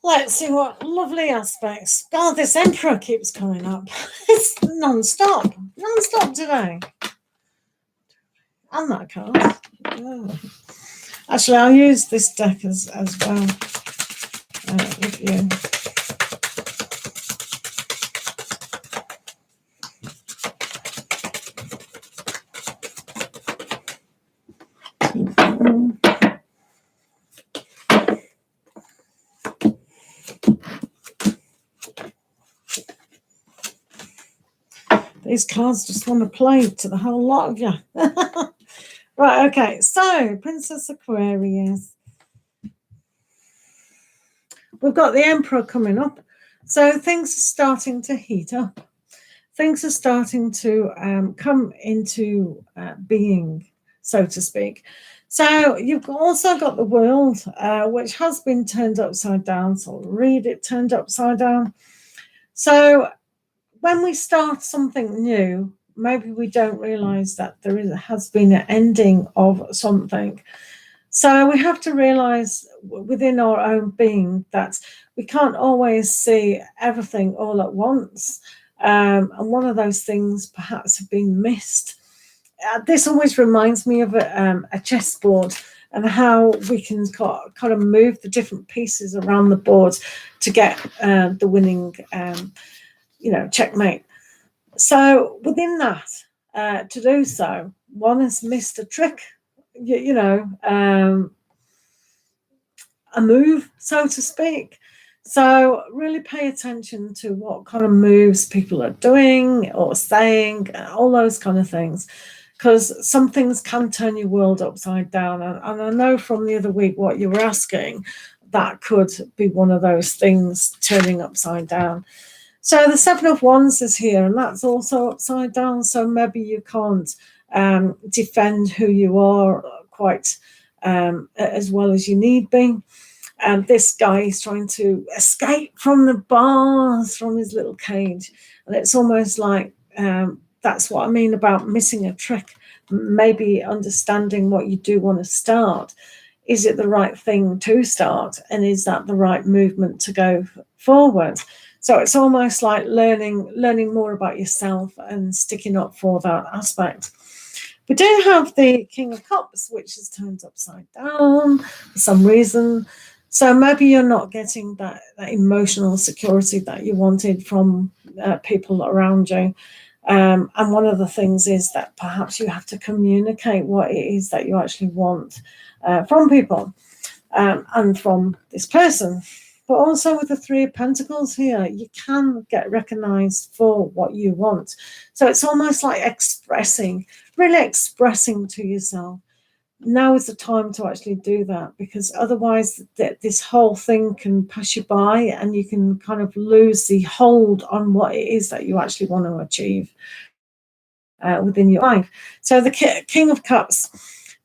Let's see what lovely aspects. God, this Emperor keeps coming up. It's non-stop. Non-stop today. And that card. Oh. Actually, I'll use this deck as well with you. These cards just want to play to the whole lot of you. Right, okay. So, Princess Aquarius. We've got the Emperor coming up. So, things are starting to heat up. Things are starting to come into being, so to speak. So, you've also got the World, which has been turned upside down. So, I'll read it turned upside down. So, when we start something new, maybe we don't realize that has been an ending of something. So we have to realize within our own being that we can't always see everything all at once. And one of those things perhaps have been missed. This always reminds me of a chessboard and how we can kind of move the different pieces around the board to get the winning checkmate. So within that, to do so, one has missed a trick, a move, so to speak. So really pay attention to what kind of moves people are doing or saying, all those kind of things, because some things can turn your world upside down. And I know from the other week what you were asking, that could be one of those things turning upside down. So the Seven of Wands is here, and that's also upside down. So maybe you can't defend who you are quite as well as you need be. And this guy is trying to escape from the bars, from his little cage. And it's almost like that's what I mean about missing a trick. Maybe understanding what you do want to start. Is it the right thing to start? And is that the right movement to go forward? So it's almost like learning more about yourself and sticking up for that aspect. We do have the King of Cups, which is turned upside down for some reason. So maybe you're not getting that emotional security that you wanted from people around you. And one of the things is that perhaps you have to communicate what it is that you actually want from people and from this person. But also with the Three of Pentacles here, you can get recognized for what you want. So it's almost like really expressing to yourself. Now is the time to actually do that, because otherwise this whole thing can pass you by and you can kind of lose the hold on what it is that you actually want to achieve within your life. So the King of Cups,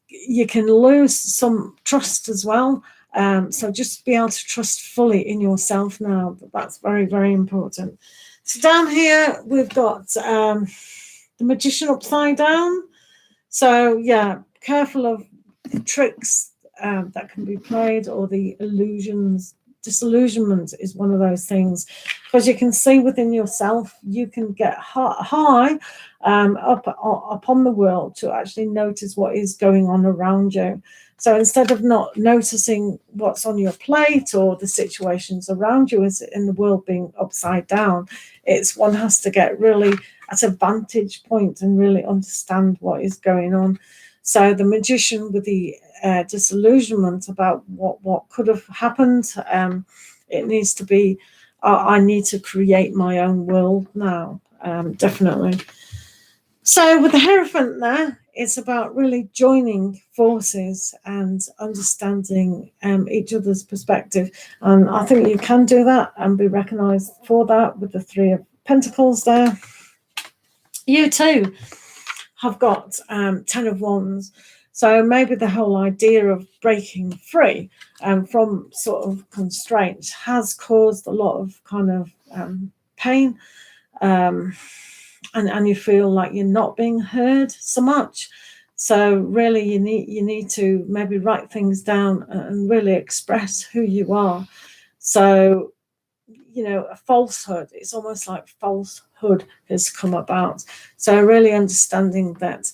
you can lose some trust as well. So just be able to trust fully in yourself now. That's very, very important. So down here, we've got the Magician upside down. So yeah, careful of the tricks that can be played, or the illusions. Disillusionment is one of those things, because you can see within yourself, you can get high up upon the world to actually notice what is going on around you. So instead of not noticing what's on your plate or the situations around you as in the world being upside down, it's one has to get really at a vantage point and really understand what is going on. So the magician with the disillusionment about what could have happened, it needs to be, I need to create my own world now, definitely. So with the Hierophant there, it's about really joining forces and understanding each other's perspective. And I think you can do that and be recognised for that with the Three of Pentacles there. You too have got 10 of Wands. So maybe the whole idea of breaking free from sort of constraints has caused a lot of kind of pain. And you feel like you're not being heard so much. So really you need to maybe write things down and really express who you are. So, you know, a falsehood, it's almost like falsehood has come about. So really understanding that,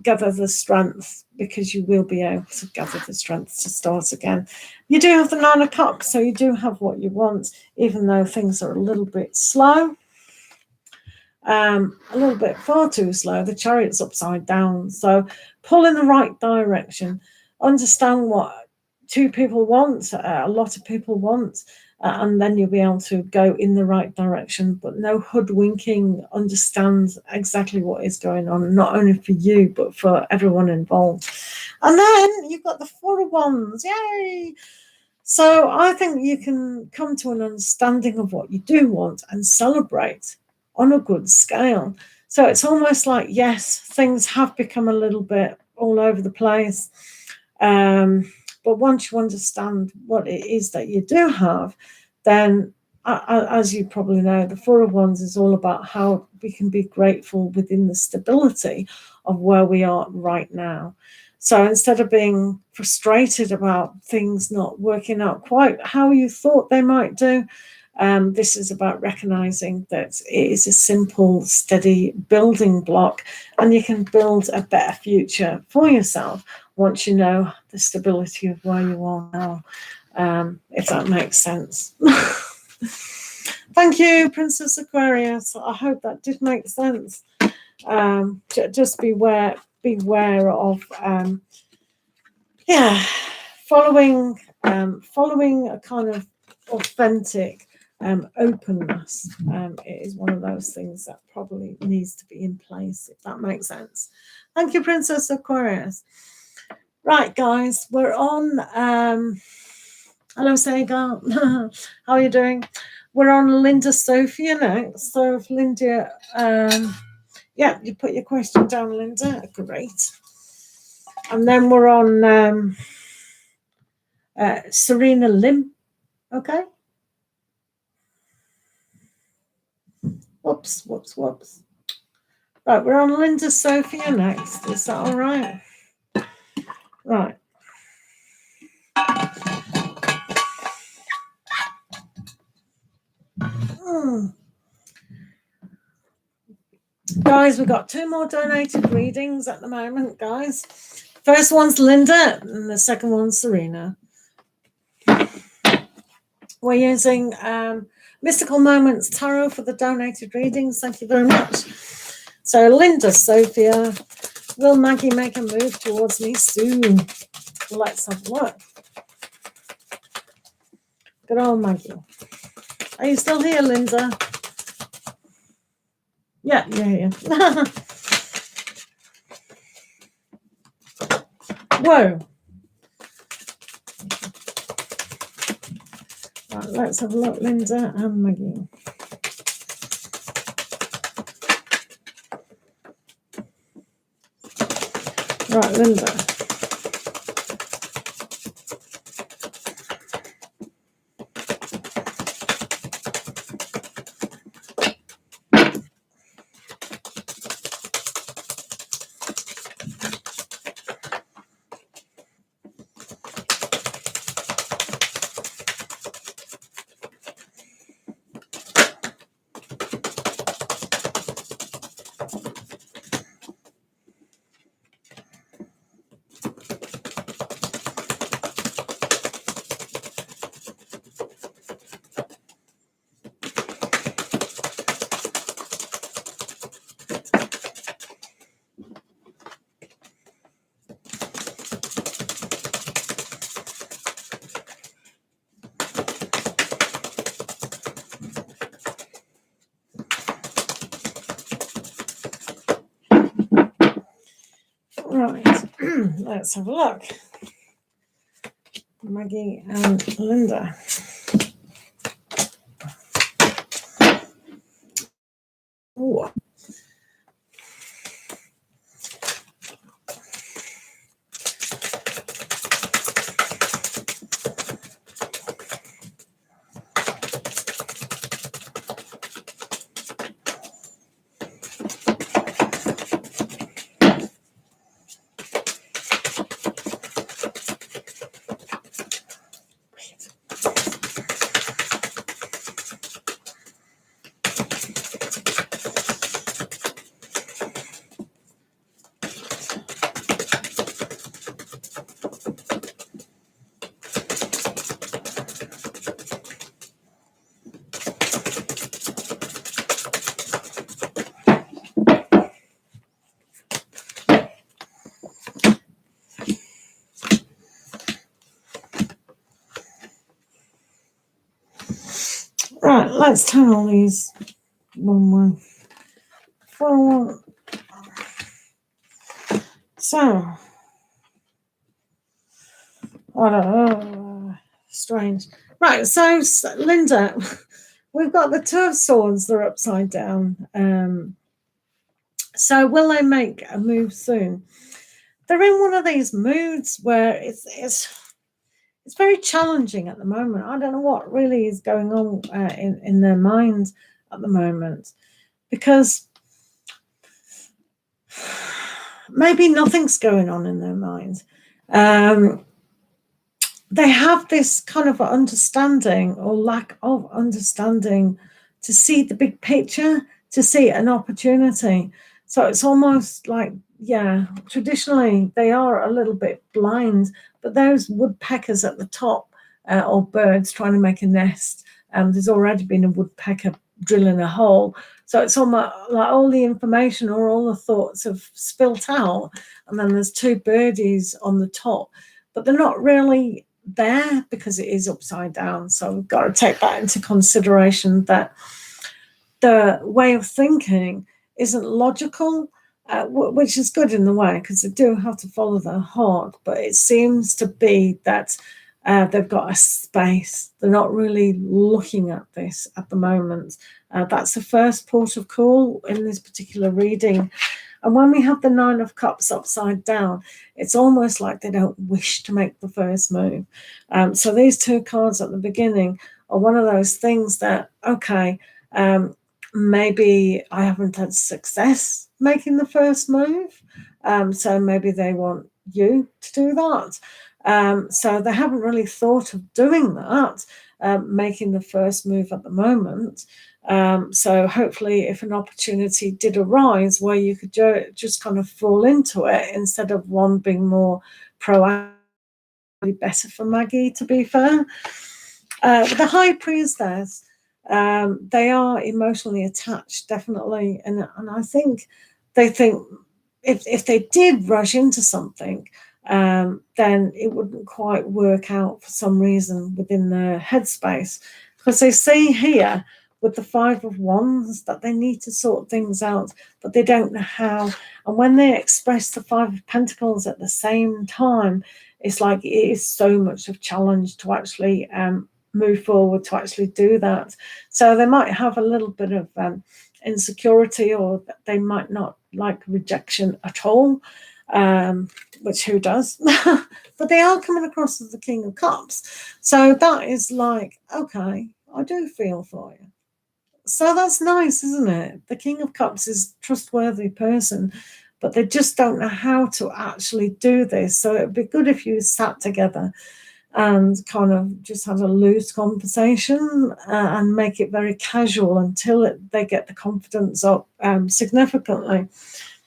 gather the strength, because you will be able to gather the strength to start again. You do have the 9 of Cups, so you do have what you want, even though things are a little bit slow. A little bit far too slow. The Chariot's upside down, so pull in the right direction. Understand what two people want, a lot of people want, and then you'll be able to go in the right direction, but no hoodwinking. Understand exactly what is going on, not only for you but for everyone involved. And then you've got the 4 of Wands. Yay! So I think you can come to an understanding of what you do want and celebrate on a good scale. So it's almost like, yes, things have become a little bit all over the place. But once you understand what it is that you do have, then as you probably know, the 4 of Wands is all about how we can be grateful within the stability of where we are right now. So instead of being frustrated about things not working out quite how you thought they might do, this is about recognizing that it is a simple, steady building block, and you can build a better future for yourself once you know the stability of where you are now, if that makes sense. Thank you, Princess Aquarius. I hope that did make sense. Just beware of following a kind of authentic openness. It is one of those things that probably needs to be in place, if that makes sense. Thank you, Princess Aquarius. Right, guys, we're on. Hello, Sega. How are you doing? We're on Linda Sophia next. So, if Linda, yeah, you put your question down, Linda. Great. And then we're on Serena Lim. Okay. Whoops. Right, we're on Linda Sophia next. Is that all right? Right. Guys, we've got 2 more donated readings at the moment, guys. First one's Linda, and the second one's Serena. We're using Mystical Moments Tarot for the donated readings. Thank you very much. So, Linda Sophia, will Maggie make a move towards me soon? Let's have a look. Good old Maggie. Are you still here, Linda? Yeah. Whoa. Right, let's have a look, Linda and Maggie. Right, Linda. let's have a look. Maggie and Linda. Ooh. Right, let's turn all these one. So, I don't know, strange. Right, so Linda, we've got the Two of Swords, they're upside down. So will they make a move soon? They're in one of these moods where it's very challenging at the moment. I don't know what really is going on in their minds at the moment, because maybe nothing's going on in their minds. They have this kind of understanding or lack of understanding to see the big picture, to see an opportunity. So it's almost like, yeah, traditionally they are a little bit blind, but those woodpeckers at the top, or birds trying to make a nest, there's already been a woodpecker drilling a hole. So it's almost like all the information or all the thoughts have spilt out, and then there's two birdies on the top, but they're not really there because it is upside down. So we've got to take that into consideration, that the way of thinking isn't logical, which is good in the way, because they do have to follow their heart, but it seems to be that they've got a space. They're not really looking at this at the moment. That's the first port of call in this particular reading. And when we have the Nine of Cups upside down, it's almost like they don't wish to make the first move. So these two cards at the beginning are one of those things that, okay, maybe I haven't had success making the first move. So maybe they want you to do that. So they haven't really thought of doing that, making the first move at the moment. So hopefully if an opportunity did arise where you could just kind of fall into it, instead of one being more proactive, better for Maggie, to be fair. The High Priestess, they are emotionally attached, definitely. And I think they think if they did rush into something, then it wouldn't quite work out for some reason within their headspace. Because they see here with the Five of Wands that they need to sort things out, but they don't know how. And when they express the Five of Pentacles at the same time, it's like it is so much of a challenge to actually move forward, to actually do that. So they might have a little bit of insecurity, or they might not like rejection at all, which who does? But they are coming across as the King of Cups. So that is like, okay, I do feel for you. So that's nice, isn't it? The King of Cups is a trustworthy person, but they just don't know how to actually do this. So it'd be good if you sat together and kind of just had a loose conversation, and make it very casual until they get the confidence up significantly.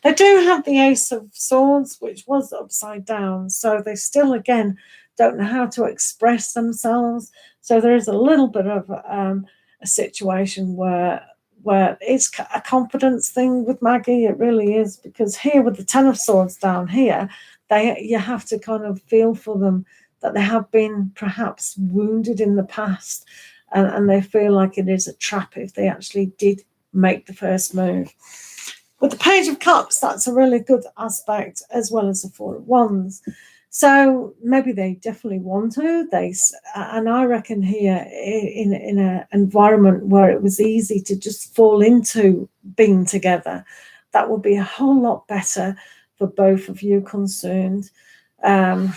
They do have the Ace of Swords, which was upside down. So they still, again, don't know how to express themselves. So there is a little bit of a situation where it's a confidence thing with Maggie. It really is, because here with the Ten of Swords down here, you have to kind of feel for them, that they have been perhaps wounded in the past, and they feel like it is a trap if they actually did make the first move. With the Page of Cups, that's a really good aspect, as well as the Four of Wands. So maybe they definitely want to. And I reckon here in an environment where it was easy to just fall into being together, that would be a whole lot better for both of you concerned. And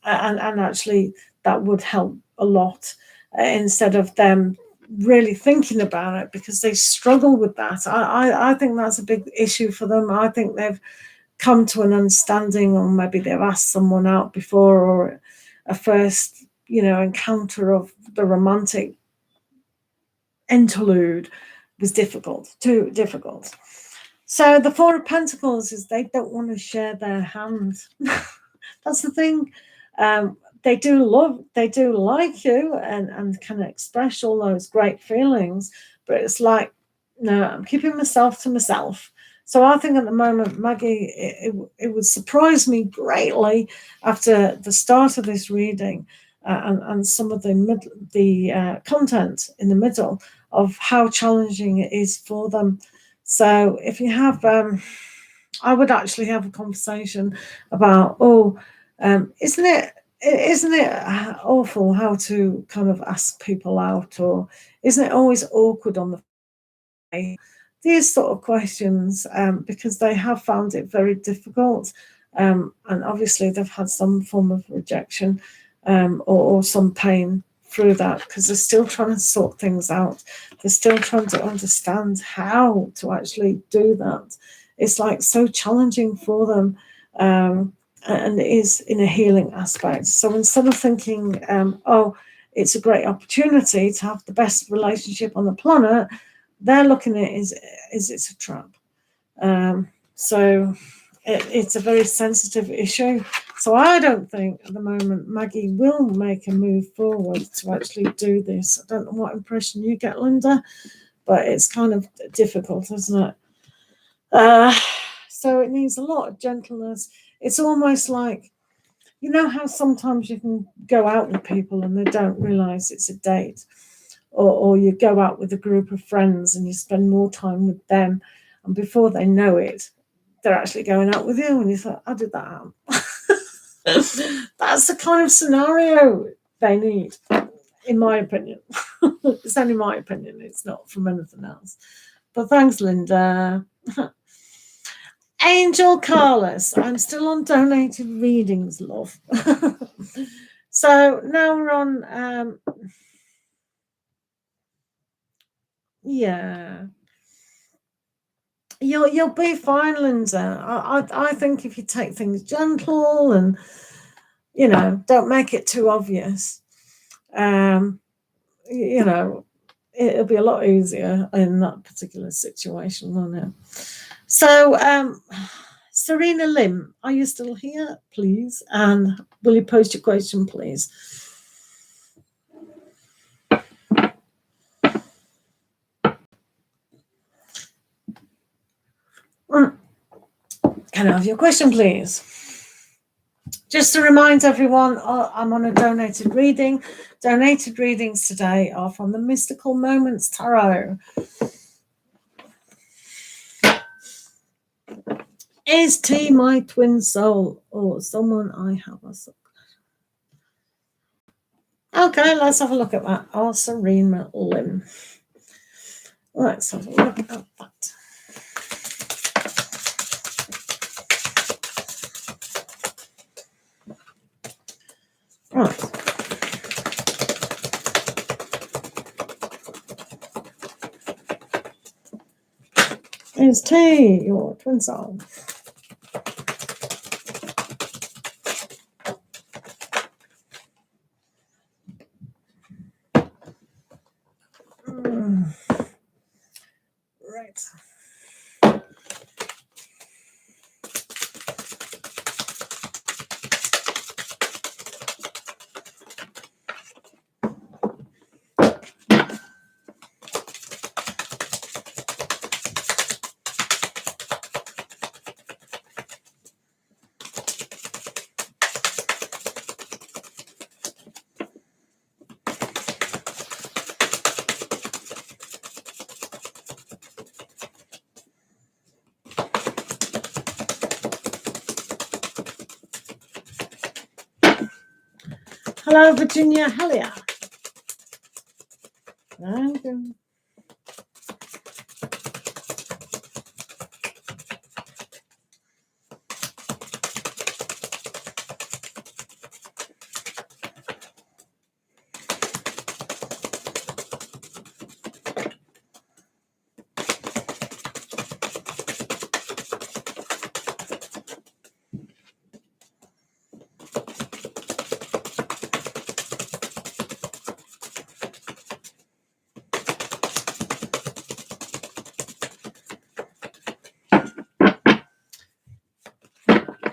actually, that would help a lot instead of them really thinking about it, because they struggle with that. I think that's a big issue for them. I think they've come to an understanding, or maybe they've asked someone out before, or a first, encounter of the romantic interlude was too difficult. So the Four of Pentacles is they don't want to share their hand. That's the thing. They do like you and can express all those great feelings, but it's like, no, I'm keeping myself to myself. So I think at the moment, Maggie, it would surprise me greatly after the start of this reading and some of the content in the middle of how challenging it is for them. So if you have, I would actually have a conversation about, isn't it awful how to kind of ask people out, or isn't it always awkward on the way? These sort of questions, because they have found it very difficult, and obviously they've had some form of rejection or some pain through that, because they're still trying to sort things out. They're still trying to understand how to actually do that. It's like so challenging for them, and it is in a healing aspect. So instead of thinking, it's a great opportunity to have the best relationship on the planet, they're looking at it as it's a trap. So it's a very sensitive issue. So I don't think at the moment Maggie will make a move forward to actually do this. I don't know what impression you get, Linda, but it's kind of difficult, isn't it? So it needs a lot of gentleness. It's almost like, how sometimes you can go out with people and they don't realize it's a date, or you go out with a group of friends and you spend more time with them, and before they know it, they're actually going out with you, and you thought, I did that out. That's the kind of scenario they need, in my opinion. It's only my opinion, it's not from anything else. But thanks, Linda. Angel Carlos, I'm still on donated readings, love. So now we're on, yeah. You'll be fine, Linda. I think if you take things gentle and, don't make it too obvious, it'll be a lot easier in that particular situation, won't it? So, Serena Lim, are you still here, please? And will you post your question, please? Can I have your question, please? Just to remind everyone, I'm on a donated reading. Donated readings today are from the Mystical Moments Tarot. Is T my twin soul or someone I have a soul? Okay, let's have a look at that. Oh, Serena Lim. Let's have a look at that. Right. Is T your twin soul? Right. Hello, Virginia Hellier. Thank you.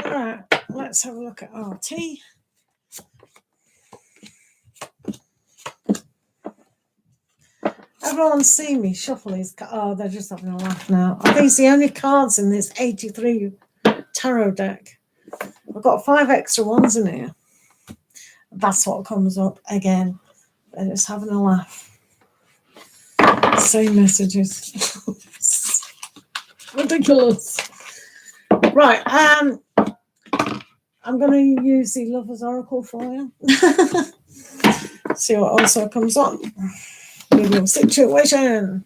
Right, let's have a look at RT. Everyone's seen me shuffle these cards. Oh, they're just having a laugh now. Are these the only cards in this 83 tarot deck? I've got 5 extra ones in here. That's what comes up again. They're just having a laugh. Same messages. Ridiculous. Right, I'm going to use the Lover's Oracle for you. See what also comes on. Medium situation.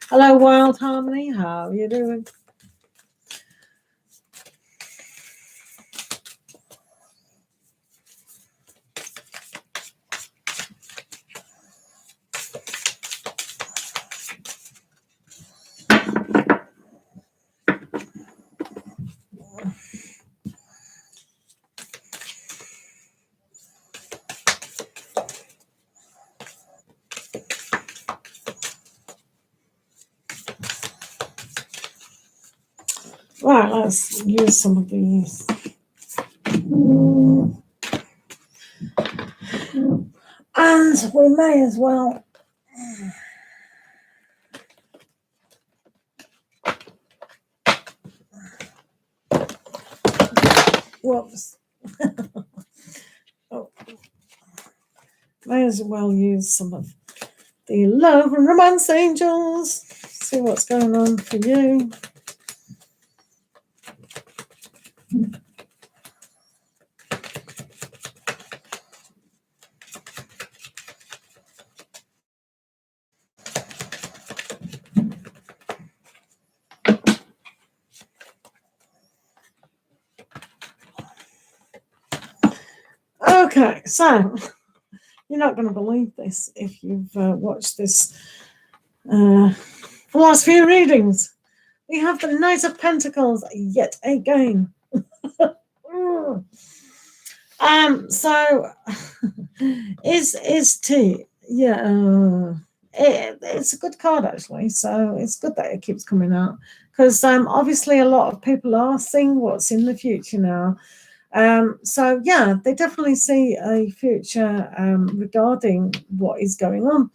Hello, Wild Harmony. How are you doing? Right, let's use some of these. And we may as well whoops. Oh. May as well use some of the love and romance angels. See what's going on for you. Okay, so you're not going to believe this if you've watched this the last few readings. We have the Knight of Pentacles yet again. So is T, yeah, it's a good card actually. So it's good that it keeps coming out because obviously a lot of people are seeing what's in the future now. So yeah, they definitely see a future regarding what is going on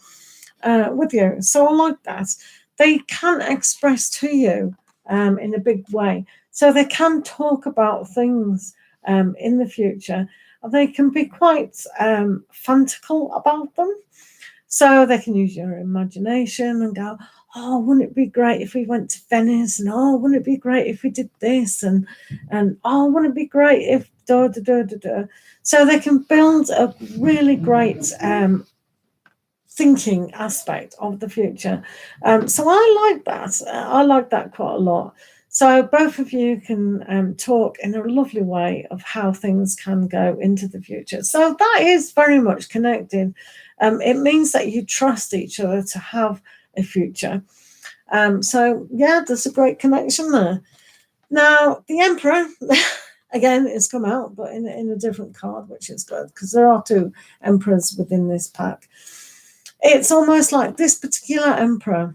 with you. So I like that. They can express to you in a big way. So they can talk about things in the future. They can be quite fantastical about them. So they can use your imagination and go, oh, wouldn't it be great if we went to Venice? And oh, wouldn't it be great if we did this? And oh, wouldn't it be great if da da da da da. So they can build a really great thinking aspect of the future. So I like that. I like that quite a lot. So both of you can talk in a lovely way of how things can go into the future. So that is very much connected. It means that you trust each other to have a future. So yeah, there's a great connection there. Now, the Emperor, again, it's come out, but in a different card, which is good because there are 2 Emperors within this pack. It's almost like this particular Emperor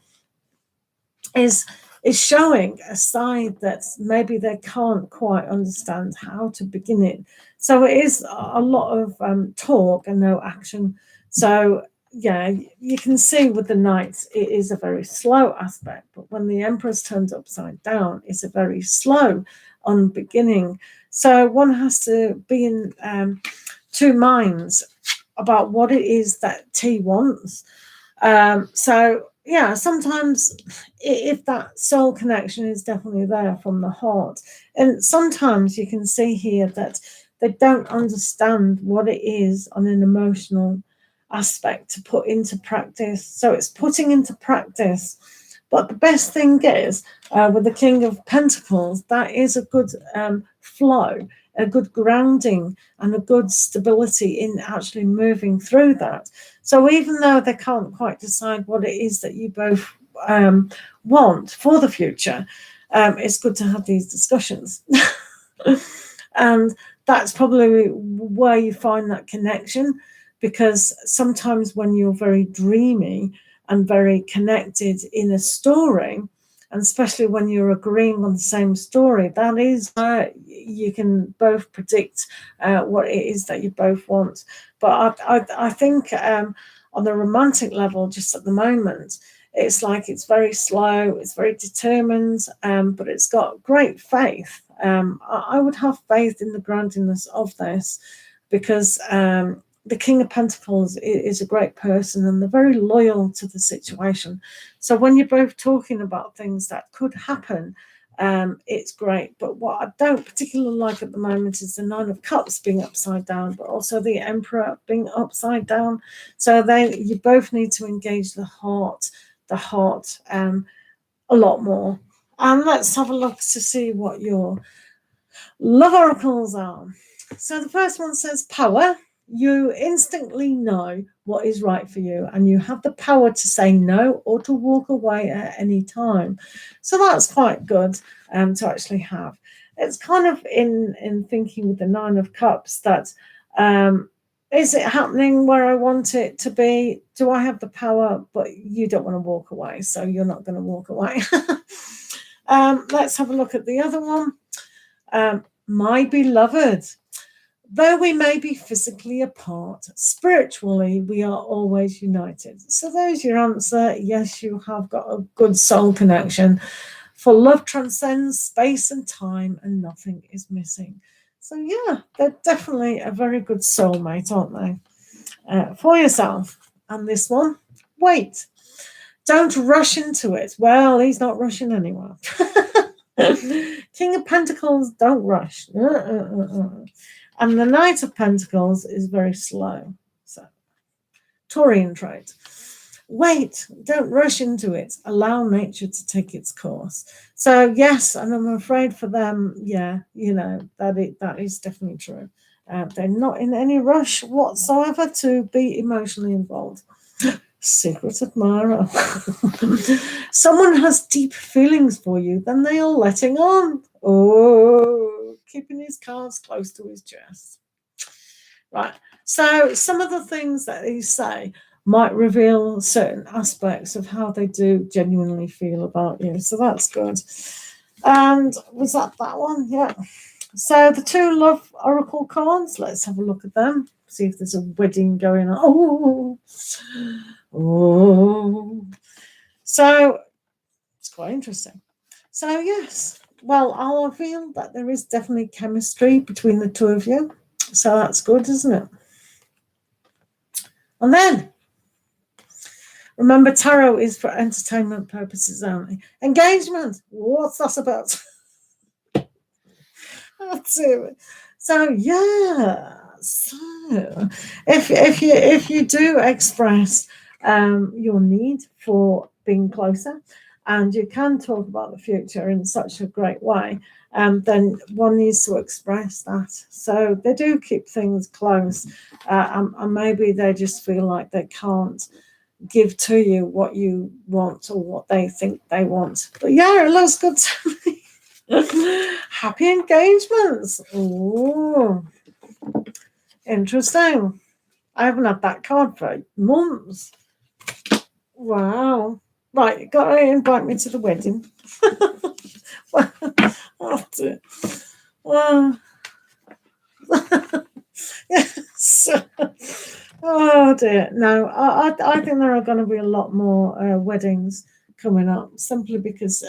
is showing a side that maybe they can't quite understand how to begin it. So it is a lot of talk and no action. So yeah, you can see with the Knights, it is a very slow aspect. But when the Empress turns upside down, it's a very slow on beginning. So one has to be in 2 minds about what it is that T wants. So yeah, sometimes if that soul connection is definitely there from the heart, and sometimes you can see here that they don't understand what it is on an emotional aspect to put into practice. So it's putting into practice. But the best thing is, with the King of Pentacles, that is a good flow, a good grounding, and a good stability in actually moving through that. So even though they can't quite decide what it is that you both want for the future, it's good to have these discussions. And that's probably where you find that connection, because sometimes when you're very dreamy and very connected in a story, and especially when you're agreeing on the same story, that is where you can both predict what it is that you both want. But I think on the romantic level, just at the moment, it's like it's very slow, it's very determined, but it's got great faith. I would have faith in the groundiness of this, because the King of Pentacles is a great person and they're very loyal to the situation. So when you're both talking about things that could happen, it's great. But what I don't particularly like at the moment is the Nine of Cups being upside down, but also the Emperor being upside down. So you both need to engage the heart a lot more. And let's have a look to see what your love oracles are. So the first one says power. You instantly know what is right for you, and you have the power to say no or to walk away at any time. So that's quite good to actually have. It's kind of in thinking with the Nine of Cups that is it happening where I want it to be? Do I have the power? But you don't want to walk away, so you're not going to walk away. Let's have a look at the other one. My beloved. Though we may be physically apart, spiritually we are always united. So there's your answer. Yes, you have got a good soul connection. For love transcends space and time, and nothing is missing. So yeah, they're definitely a very good soulmate, aren't they? For yourself. And this one, wait. Don't rush into it. Well, he's not rushing anywhere. King of Pentacles, don't rush. And the Knight of Pentacles is very slow. So, Taurian trait. Wait, don't rush into it. Allow nature to take its course. So, yes, and I'm afraid for them, yeah, that is definitely true. They're not in any rush whatsoever to be emotionally involved. Secret admirer. Someone has deep feelings for you, then they are letting on. Oh, keeping his cards close to his chest. Right. So some of the things that they say might reveal certain aspects of how they do genuinely feel about you. So that's good. And was that one? Yeah. So the two love oracle cards, let's have a look at them. See if there's a wedding going on. Oh. So it's quite interesting. So yes, well, I'll reveal that there is definitely chemistry between the two of you. So that's good, isn't it? And then, remember, tarot is for entertainment purposes only. Engagement, what's that about? That's it. So yeah, so if you do express your need for being closer, and you can talk about the future in such a great way, then one needs to express that. So they do keep things close, and maybe they just feel like they can't give to you what you want or what they think they want. But yeah, it looks good to me. Happy engagements. Oh, interesting. I haven't had that card for months. Wow. Right, you got to invite me to the wedding. Well, yes. Oh dear. No, I think there are going to be a lot more weddings coming up, simply because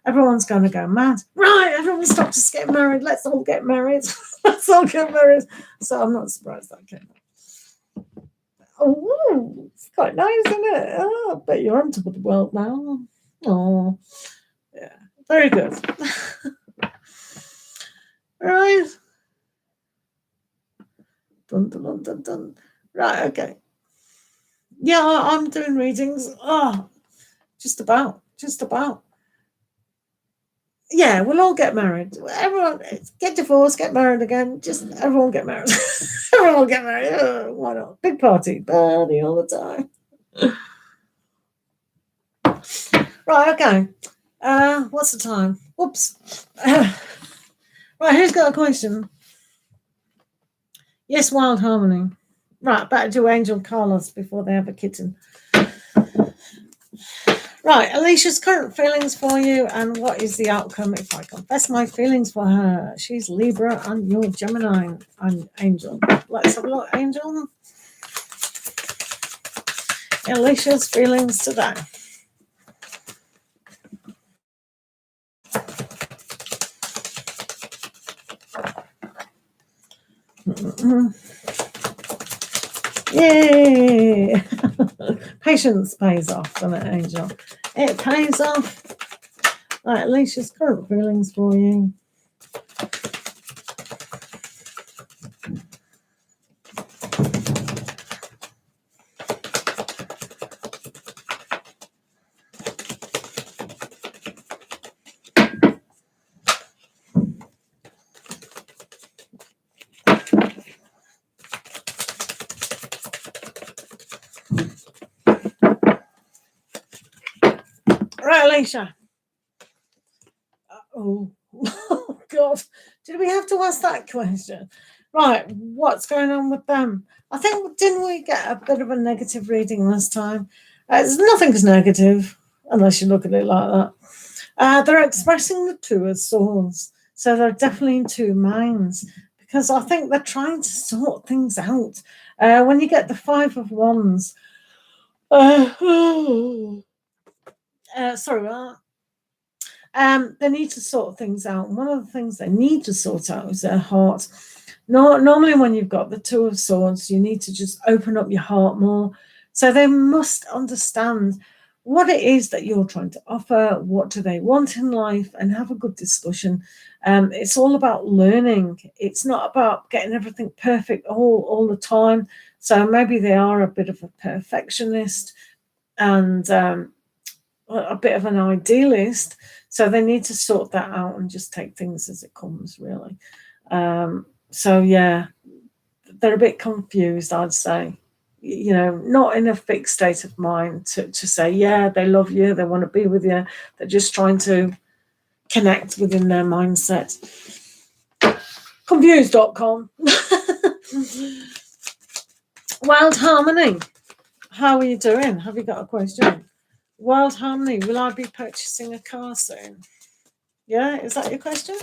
everyone's going to go mad. Right, everyone stop just get married. Let's all get married. Let's all get married. So I'm not surprised that came up. Oh, it's quite nice, isn't it? Oh, I bet you're on top of the world now. Oh, yeah, very good. Right. Dun, dun, dun, dun, dun. Right, okay. Yeah, I'm doing readings. Oh, just about. Yeah, we'll all get married. Everyone get divorced, get married again. Just everyone get married. Everyone get married. Why not? Big party all the time. Right, okay. What's the time? Whoops. Right, who's got a question? Yes, Wild Harmony. Right, back to Angel Carlos before they have a kitten. Right, Alicia's current feelings for you and what is the outcome if I confess my feelings for her? She's Libra and you're Gemini and Angel. Let's have a look, Angel. Alicia's feelings today. Yay! Patience pays off, doesn't it, Angel? It pays off. Right, Alicia's current feelings for you. Right, Alicia. Oh, God. Did we have to ask that question? Right, what's going on with them? I think, didn't we get a bit of a negative reading last time? Nothing's negative, unless you look at it like that. They're expressing the Two of Swords, so they're definitely in two minds, because I think they're trying to sort things out. When you get the Five of Wands, they need to sort things out. One of the things they need to sort out is their heart. Normally when you've got the Two of Swords, you need to just open up your heart more. So they must understand what it is that you're trying to offer, what do they want in life, and have a good discussion. It's all about learning. It's not about getting everything perfect all the time. So maybe they are a bit of a perfectionist and a bit of an idealist. So they need to sort that out and just take things as it comes, really. So, yeah, they're a bit confused, I'd say. You know, not in a fixed state of mind to say, yeah, they love you, they want to be with you. They're just trying to connect within their mindset. Confused.com. Wild Harmony. How are you doing? Have you got a question? Wild Harmony, will I be purchasing a car soon? Yeah, is that your question?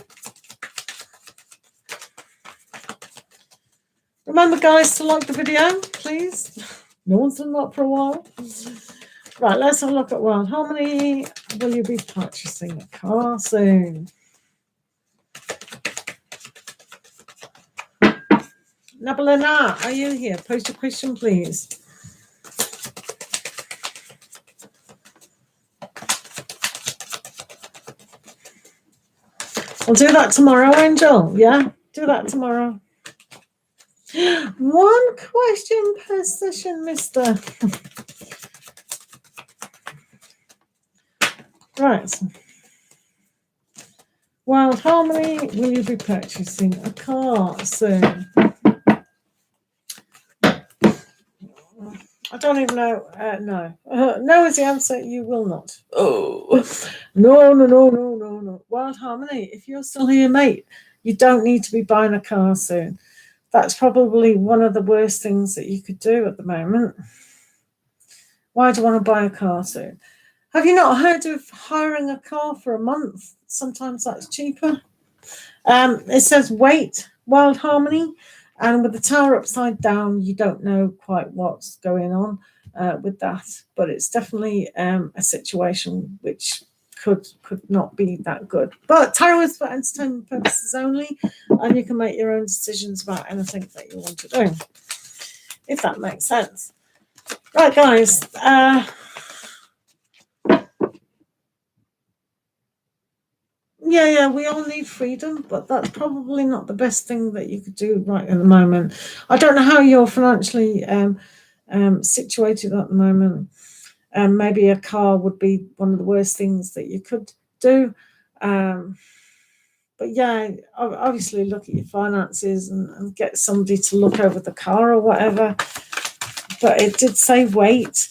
Remember, guys, to like the video, please. No one's done that for a while. Right, let's have a look at Wild Harmony. Will you be purchasing a car soon? Nabalina, are you here? Post your question, please. We'll do that tomorrow, Angel. Yeah, do that tomorrow. One question per session, mister. Right. Wild Harmony, will you be purchasing a car soon? I don't even know. No. No is the answer. You will not. Oh. No. Wild Harmony, if you're still here, mate, you don't need to be buying a car soon. That's probably one of the worst things that you could do at the moment. Why do you want to buy a car soon? Have you not heard of hiring a car for a month? Sometimes that's cheaper. It says wait, Wild Harmony. And with the tower upside down, you don't know quite what's going on with that. But it's definitely a situation which could not be that good. But tarot is for entertainment purposes only, and you can make your own decisions about anything that you want to do, if that makes sense. Right, guys. yeah, we all need freedom, but that's probably not the best thing that you could do right at the moment. I don't know how you're financially situated at the moment. Maybe a car would be one of the worst things that you could do. But yeah, obviously look at your finances and get somebody to look over the car or whatever. But it did say wait.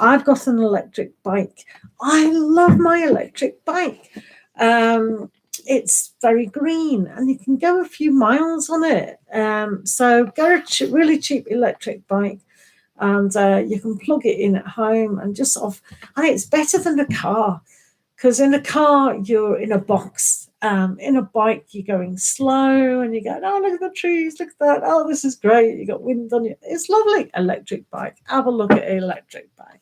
I've got an electric bike. I love my electric bike. It's very green and you can go a few miles on it. So get a really cheap electric bike and you can plug it in at home and just sort of, and it's better than a car because in a car you're in a box. In a bike you're going slow and you go, oh, look at the trees, look at that, oh, this is great, you got wind on you. It's lovely. Electric bike. Have a look at an electric bike.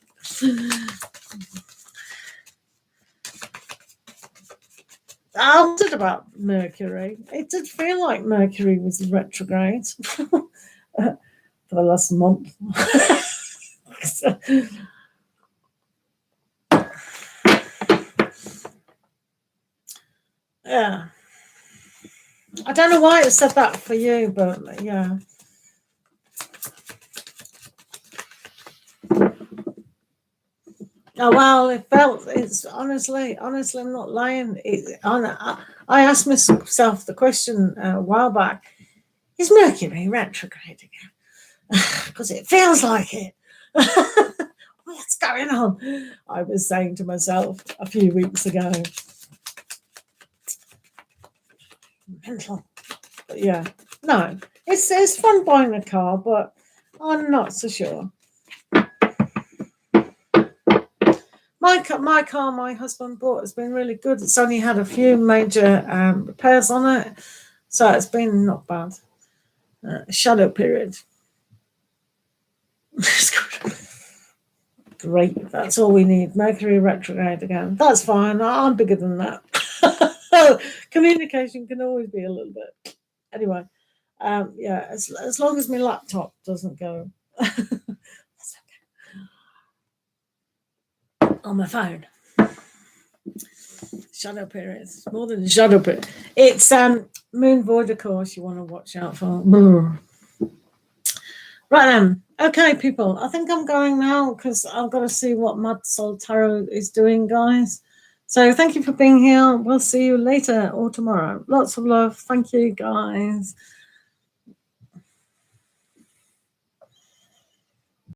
I wondered about Mercury. It did feel like Mercury was retrograde for the last month. Yeah. I don't know why it said that for you, but yeah. Oh, well, it's honestly, I'm not lying. I asked myself the question a while back, is Mercury retrograde again? Because it feels like it. What's going on? I was saying to myself a few weeks ago. Mental. But yeah, no, it's fun buying a car, but I'm not so sure. My car, my husband bought has been really good. It's only had a few major repairs on it, so it's been not bad. Shadow period. Great, that's all we need. Mercury retrograde again. That's fine. I'm bigger than that. Communication can always be a little bit. Anyway, yeah, as long as my laptop doesn't go. On my phone. Shadow periods. More than a shadow period. It's moon void, of course, you want to watch out for. Right then. Okay, people. I think I'm going now because I've got to see what Mad Soul Tarot is doing, guys. So thank you for being here. We'll see you later or tomorrow. Lots of love. Thank you, guys.